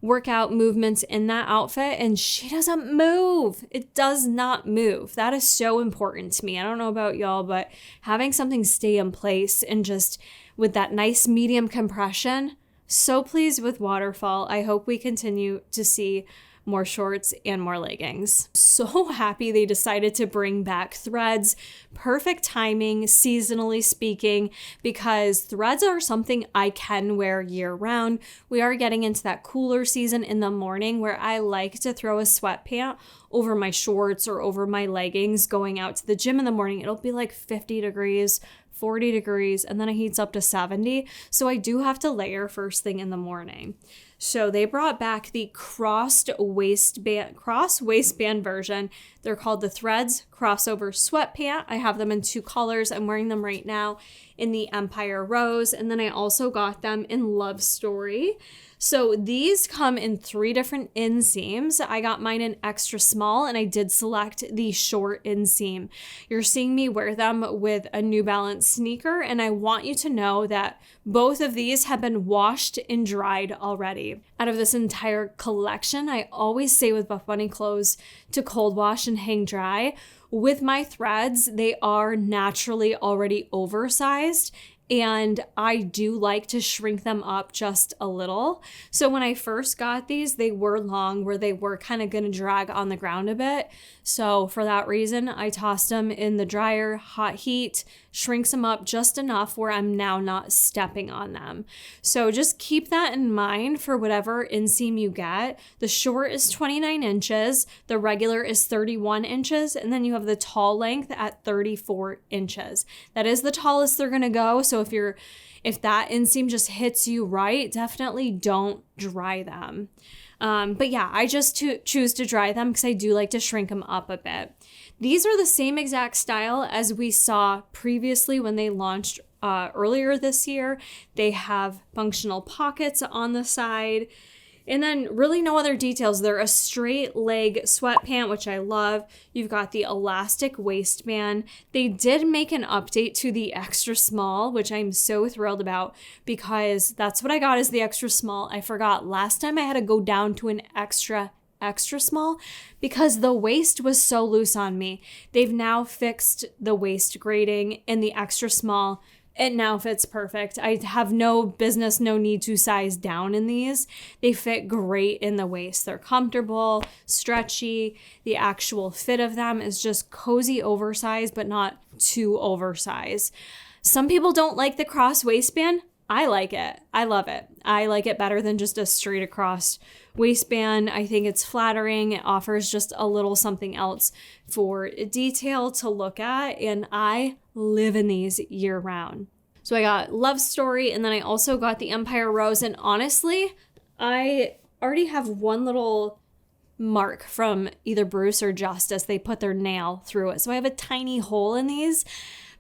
workout movements in that outfit and she doesn't move. It does not move. That is so important to me. I don't know about y'all, but having something stay in place and just with that nice medium compression, so pleased with Waterfall. I hope we continue to see more shorts and more leggings. So happy they decided to bring back threads. Perfect timing, seasonally speaking, because threads are something I can wear year round. We are getting into that cooler season in the morning where I like to throw a sweatpant over my shorts or over my leggings going out to the gym in the morning. It'll be like 50 degrees, 40 degrees, and then it heats up to 70. So I do have to layer first thing in the morning. So they brought back the cross waistband version. They're called the Threads crossover sweat pant. I have them in 2 colors. I'm wearing them right now in the Empire Rose. And then I also got them in Love Story. So these come in 3 different inseams. I got mine in extra small, and I did select the short inseam. You're seeing me wear them with a New Balance sneaker, and I want you to know that both of these have been washed and dried already. Out of this entire collection, I always say with Buffbunny clothes to cold wash and hang dry. With my threads, they are naturally already oversized, and I do like to shrink them up just a little. So when I first got these, they were long, where they were kind of going to drag on the ground a bit. So for that reason, I tossed them in the dryer, hot heat, shrinks them up just enough where I'm now not stepping on them. So just keep that in mind for whatever inseam you get. The short is 29 inches, the regular is 31 inches, and then you have the tall length at 34 inches. That is the tallest they're going to go. So if that inseam just hits you right, definitely don't dry them. But yeah, I just choose to dry them because I do like to shrink them up a bit. These are the same exact style as we saw previously when they launched earlier this year. They have functional pockets on the side. And then really no other details. They're a straight leg sweatpant, which I love. You've got the elastic waistband. They did make an update to the extra small, which I'm so thrilled about because that's what I got is the extra small. I forgot last time I had to go down to an extra small because the waist was so loose on me. They've now fixed the waist grading in the extra small. It now fits perfect. I have no need to size down in these. They fit great in the waist. They're comfortable, stretchy. The actual fit of them is just cozy oversized, but not too oversized. Some people don't like the cross waistband. I like it. I love it. I like it better than just a straight across waistband. I think it's flattering. It offers just a little something else for detail to look at. And I live in these year round. So I got Love Story, and then I also got the Empire Rose. And honestly, I already have one little mark from either Bruce or Justice. They put their nail through it. So I have a tiny hole in these,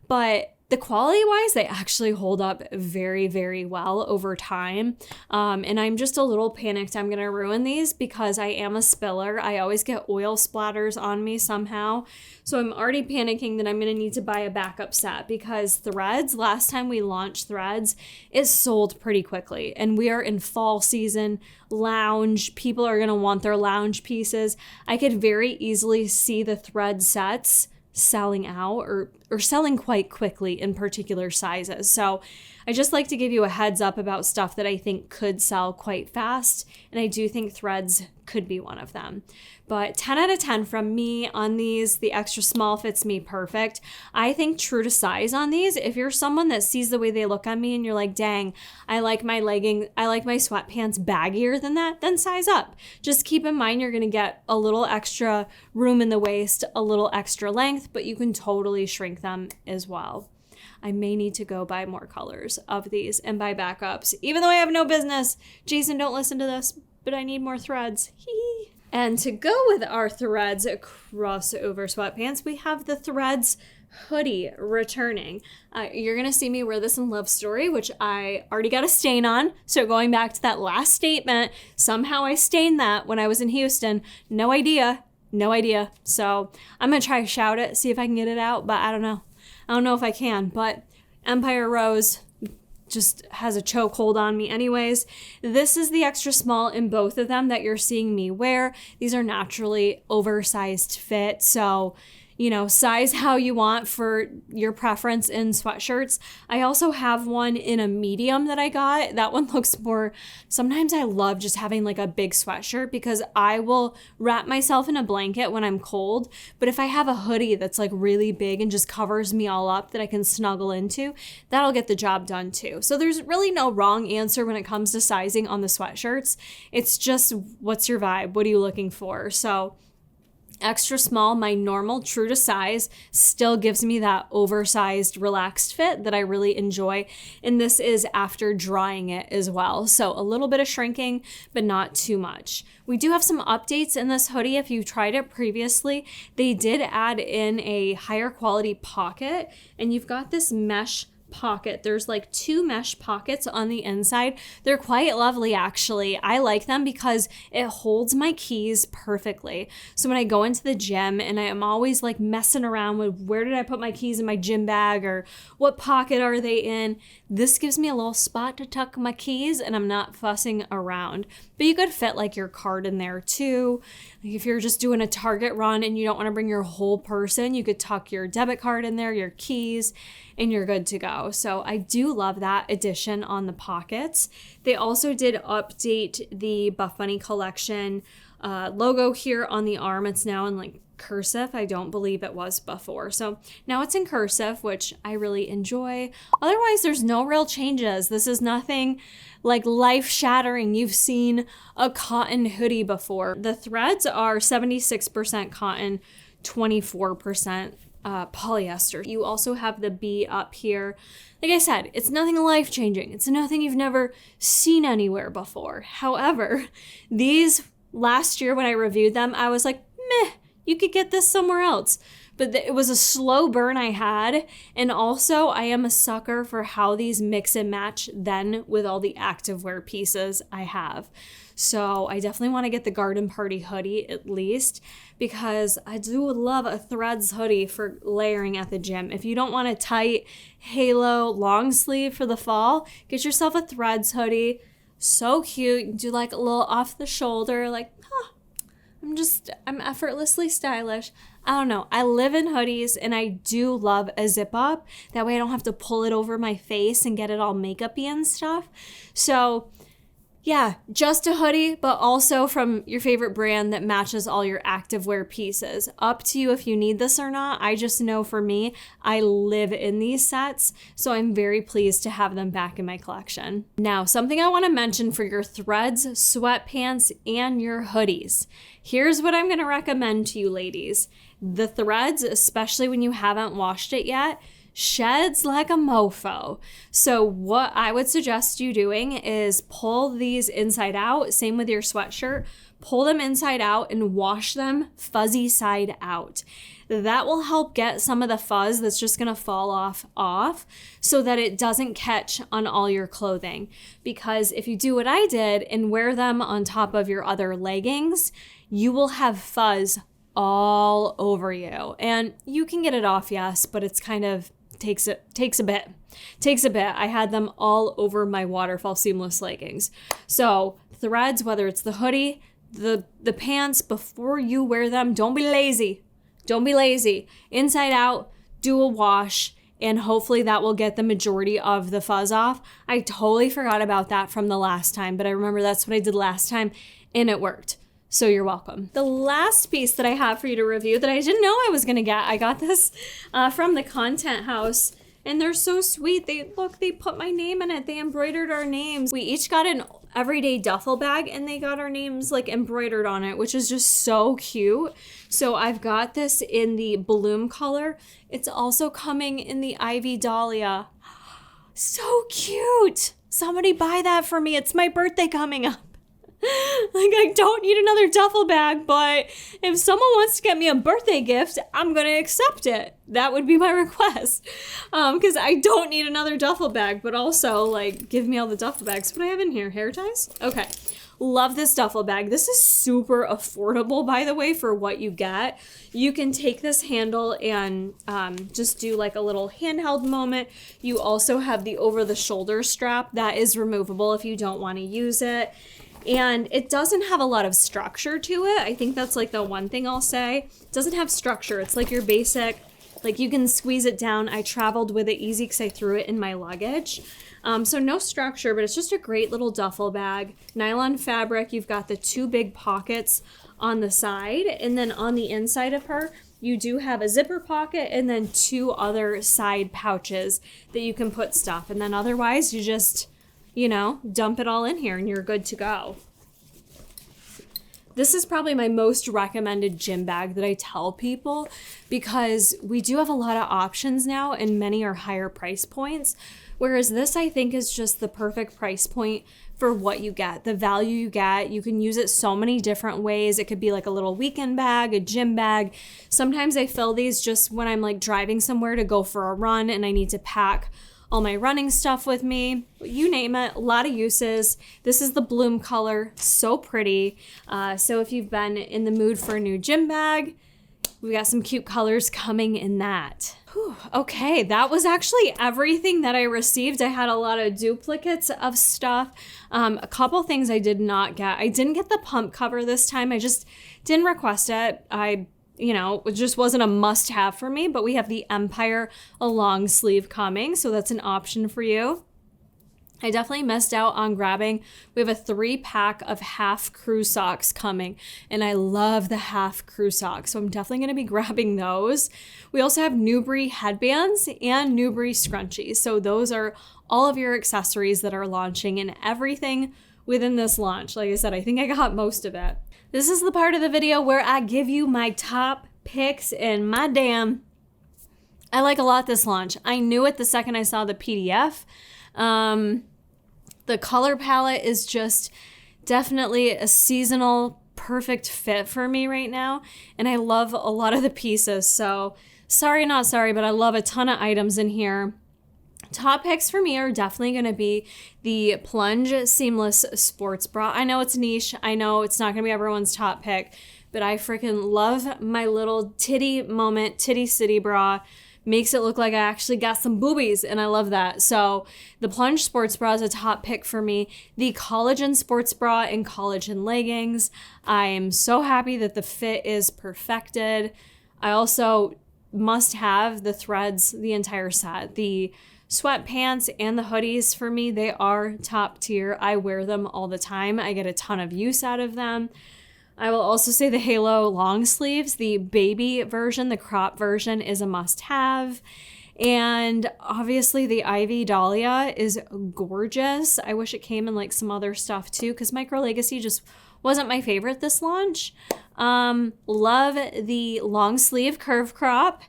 but the quality-wise, they actually hold up very, very well over time. And I'm just a little panicked I'm going to ruin these because I am a spiller. I always get oil splatters on me somehow. So I'm already panicking that I'm going to need to buy a backup set because threads, last time we launched threads, is sold pretty quickly. And we are in fall season, lounge. People are going to want their lounge pieces. I could very easily see the thread sets selling out or selling quite quickly in particular sizes. So I just like to give you a heads up about stuff that I think could sell quite fast. And I do think threads could be one of them. But 10 out of 10 from me on these. The extra small fits me perfect. I think true to size on these, if you're someone that sees the way they look on me and you're like, dang, I like my legging, I like my sweatpants baggier than that, then size up. Just keep in mind you're going to get a little extra room in the waist, a little extra length, but you can totally shrink them as well. I may need to go buy more colors of these and buy backups, even though I have no business. Jason, don't listen to this, but I need more threads. Hee. And to go with our threads crossover sweatpants, we have the Threads hoodie returning. You're going to see me wear this in Love Story, which I already got a stain on. So going back to that last statement, somehow I stained that when I was in Houston. No idea. So I'm going to try to shout it, see if I can get it out, but I don't know. I don't know if I can, but Empire Rose just has a chokehold on me anyways. This is the extra small in both of them that you're seeing me wear. These are naturally oversized fit, so size how you want for your preference in sweatshirts. I also have one in a medium that I got. That one looks more, sometimes I love just having like a big sweatshirt because I will wrap myself in a blanket when I'm cold. But if I have a hoodie that's like really big and just covers me all up that I can snuggle into, that'll get the job done too. So there's really no wrong answer when it comes to sizing on the sweatshirts. It's just, what's your vibe? What are you looking for? So extra small, my normal true to size, still gives me that oversized relaxed fit that I really enjoy. And this is after drying it as well. So a little bit of shrinking, but not too much. We do have some updates in this hoodie. If you've tried it previously, they did add in a higher quality pocket, and you've got this mesh pocket. There's like 2 mesh pockets on the inside. They're quite lovely, actually. I like them because it holds my keys perfectly. So when I go into the gym and I'm always like messing around with where did I put my keys in my gym bag or what pocket are they in, this gives me a little spot to tuck my keys and I'm not fussing around. But you could fit like your card in there too. Like if you're just doing a Target run and you don't want to bring your whole person, you could tuck your debit card in there, your keys, and you're good to go. So I do love that addition on the pockets. They also did update the Buffbunny collection logo here on the arm. It's now in like cursive. I don't believe it was before. So now it's in cursive, which I really enjoy. Otherwise, there's no real changes. This is nothing like life-shattering. You've seen a cotton hoodie before. The threads are 76% cotton, 24% polyester. You also have the B up here. Like I said, it's nothing life-changing. It's nothing you've never seen anywhere before. However, these last year when I reviewed them, I was like, meh, you could get this somewhere else. But it was a slow burn I had. And also I am a sucker for how these mix and match then with all the activewear pieces I have. So I definitely want to get the garden party hoodie at least, because I do love a threads hoodie for layering at the gym. If you don't want a tight halo long sleeve for the fall, get yourself a threads hoodie. So cute. You can do like a little off the shoulder, like, I'm effortlessly stylish. I don't know. I live in hoodies and I do love a zip up. That way I don't have to pull it over my face and get it all makeup-y and stuff. So yeah, just a hoodie, but also from your favorite brand that matches all your activewear pieces. Up to you if you need this or not. I just know for me, I live in these sets, so I'm very pleased to have them back in my collection. Now, something I want to mention for your threads, sweatpants, and your hoodies. Here's what I'm going to recommend to you ladies. The threads, especially when you haven't washed it yet, sheds like a mofo. So what I would suggest you doing is pull these inside out. Same with your sweatshirt. Pull them inside out and wash them fuzzy side out. That will help get some of the fuzz that's just gonna fall off so that it doesn't catch on all your clothing. Because if you do what I did and wear them on top of your other leggings, you will have fuzz all over you. And you can get it off, yes, but it's kind of takes a bit. I had them all over my Waterfall seamless leggings. So threads, whether it's the hoodie, the pants, before you wear them, don't be lazy. Inside out, do a wash, and hopefully that will get the majority of the fuzz off. I totally forgot about that from the last time, but I remember that's what I did last time and it worked. So you're welcome. The last piece that I have for you to review that I didn't know I was gonna get, I got this from the Content House, and they're so sweet. They put my name in it. They embroidered our names. We each got an everyday duffel bag and they got our names like embroidered on it, which is just so cute. So I've got this in the bloom color. It's also coming in the Ivy Dahlia. So cute. Somebody buy that for me. It's my birthday coming up. Like, I don't need another duffel bag, but if someone wants to get me a birthday gift, I'm going to accept it. That would be my request. Because I don't need another duffel bag, but also, like, give me all the duffel bags. What do I have in here? Hair ties? Okay. Love this duffel bag. This is super affordable, by the way, for what you get. You can take this handle and just do like a little handheld moment. You also have the over-the-shoulder strap. That is removable if you don't want to use it. And it doesn't have a lot of structure to it. I think that's like the one thing I'll say. It doesn't have structure. It's like your basic, like you can squeeze it down. I traveled with it easy because I threw it in my luggage. So no structure, but it's just a great little duffel bag. Nylon fabric. You've got the 2 big pockets on the side. And then on the inside of her, you do have a zipper pocket and then 2 other side pouches that you can put stuff. And then otherwise you just, you know, dump it all in here and you're good to go. This is probably my most recommended gym bag that I tell people because we do have a lot of options now and many are higher price points. Whereas this, I think, is just the perfect price point for what you get, the value you get. You can use it so many different ways. It could be like a little weekend bag, a gym bag. Sometimes I fill these just when I'm like driving somewhere to go for a run and I need to pack all my running stuff with me. You name it, a lot of uses. This is the bloom color, so pretty. So if you've been in the mood for a new gym bag, we got some cute colors coming in that. Whew, okay, that was actually everything that I received. I had a lot of duplicates of stuff. A couple things I did not get. I didn't get the pump cover this time. I just didn't request it. It just wasn't a must-have for me, but we have the Empire, a long sleeve coming, so that's an option for you. I definitely missed out on grabbing. We have a 3-pack of half crew socks coming, and I love the half crew socks, so I'm definitely going to be grabbing those. We also have Nubre Headbands and Nubre Scrunchies, so those are all of your accessories that are launching and everything within this launch. Like I said, I think I got most of it. This is the part of the video where I give you my top picks, and my damn, I like a lot this launch. I knew it the second I saw the PDF. The color palette is just definitely a seasonal perfect fit for me right now, and I love a lot of the pieces. So sorry, not sorry, but I love a ton of items in here. Top picks for me are definitely going to be the Plunge Seamless Sports Bra. I know it's niche. I know it's not going to be everyone's top pick, but I freaking love my little titty moment, titty city bra. Makes it look like I actually got some boobies, and I love that. So the Plunge Sports Bra is a top pick for me. The Collagen Sports Bra and Collagen Leggings. I am so happy that the fit is perfected. I also must have the threads, the entire set. The sweatpants and the hoodies for me, they are top tier. I wear them all the time. I get a ton of use out of them. I will also say the Halo long sleeves, the baby version, the crop version is a must-have. And obviously the Ivy Dahlia is gorgeous. I wish it came in like some other stuff too, because Micro Legacy just wasn't my favorite this launch. Love the long sleeve curve crop.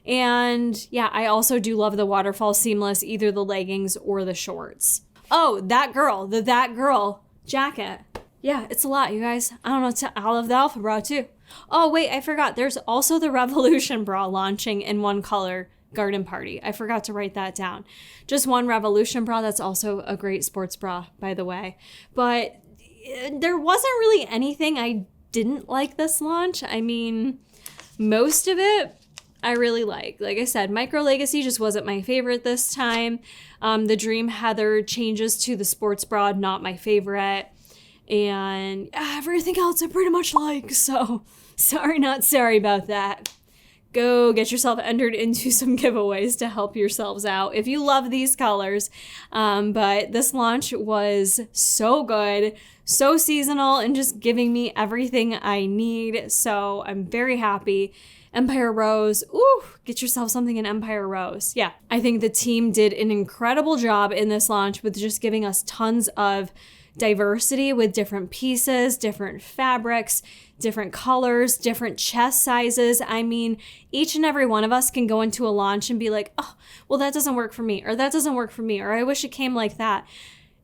And yeah, I also do love the Waterfall seamless, either the leggings or the shorts. Oh, that girl, the That Girl jacket. Yeah, it's a lot, you guys. I don't know, I love the Alpha Bra too. Oh, wait, I forgot. There's also the Revolution Bra launching in one color, Garden Party. I forgot to write that down. Just one Revolution Bra. That's also a great sports bra, by the way. But there wasn't really anything I didn't like this launch. I mean, most of it I really like. Like I said, Micro Legacy just wasn't my favorite this time. The Dream Heather changes to the sports bra, not my favorite. And everything else I pretty much like. So sorry, not sorry about that. Go get yourself entered into some giveaways to help yourselves out if you love these colors. But this launch was so good, so seasonal, and just giving me everything I need. So I'm very happy. Empire Rose, ooh, get yourself something in Empire Rose. Yeah, I think the team did an incredible job in this launch with just giving us tons of diversity with different pieces, different fabrics, different colors, different chest sizes. I mean, each and every one of us can go into a launch and be like, oh, well, that doesn't work for me, or that doesn't work for me, or I wish it came like that.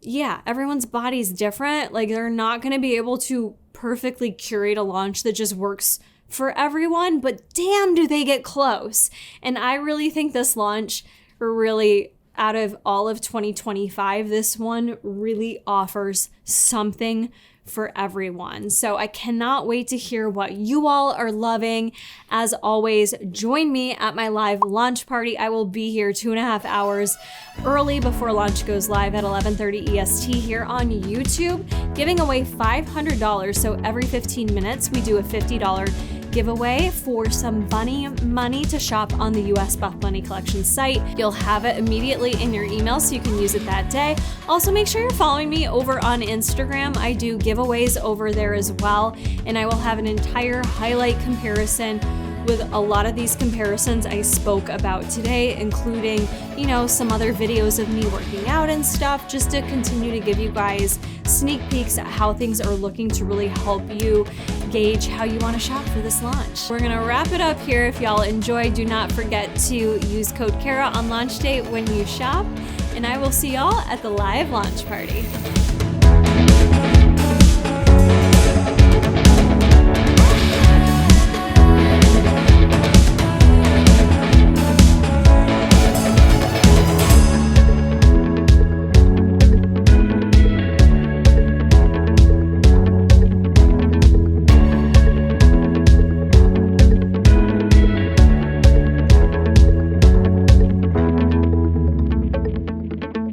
Yeah, everyone's body's different. Like, they're not going to be able to perfectly curate a launch that just works for everyone, but damn, do they get close. And I really think this launch really, out of all of 2025, this one really offers something for everyone. So I cannot wait to hear what you all are loving. As always, join me at my live launch party. I will be here 2.5 hours early before launch goes live at 11:30 EST here on YouTube, giving away $500. So every 15 minutes, we do a $50 giveaway for some bunny money to shop on the US Buffbunny collection site. You'll have it immediately in your email, so you can use it that day. Also, make sure you're following me over on Instagram. I do giveaways over there as well, and I will have an entire highlight comparison with a lot of these comparisons I spoke about today, including, you know, some other videos of me working out and stuff, just to continue to give you guys sneak peeks at how things are looking to really help you gauge how you want to shop for this launch. We're gonna wrap it up here. If y'all enjoyed, do not forget to use code Kara on launch day when you shop, and I will see y'all at the live launch party.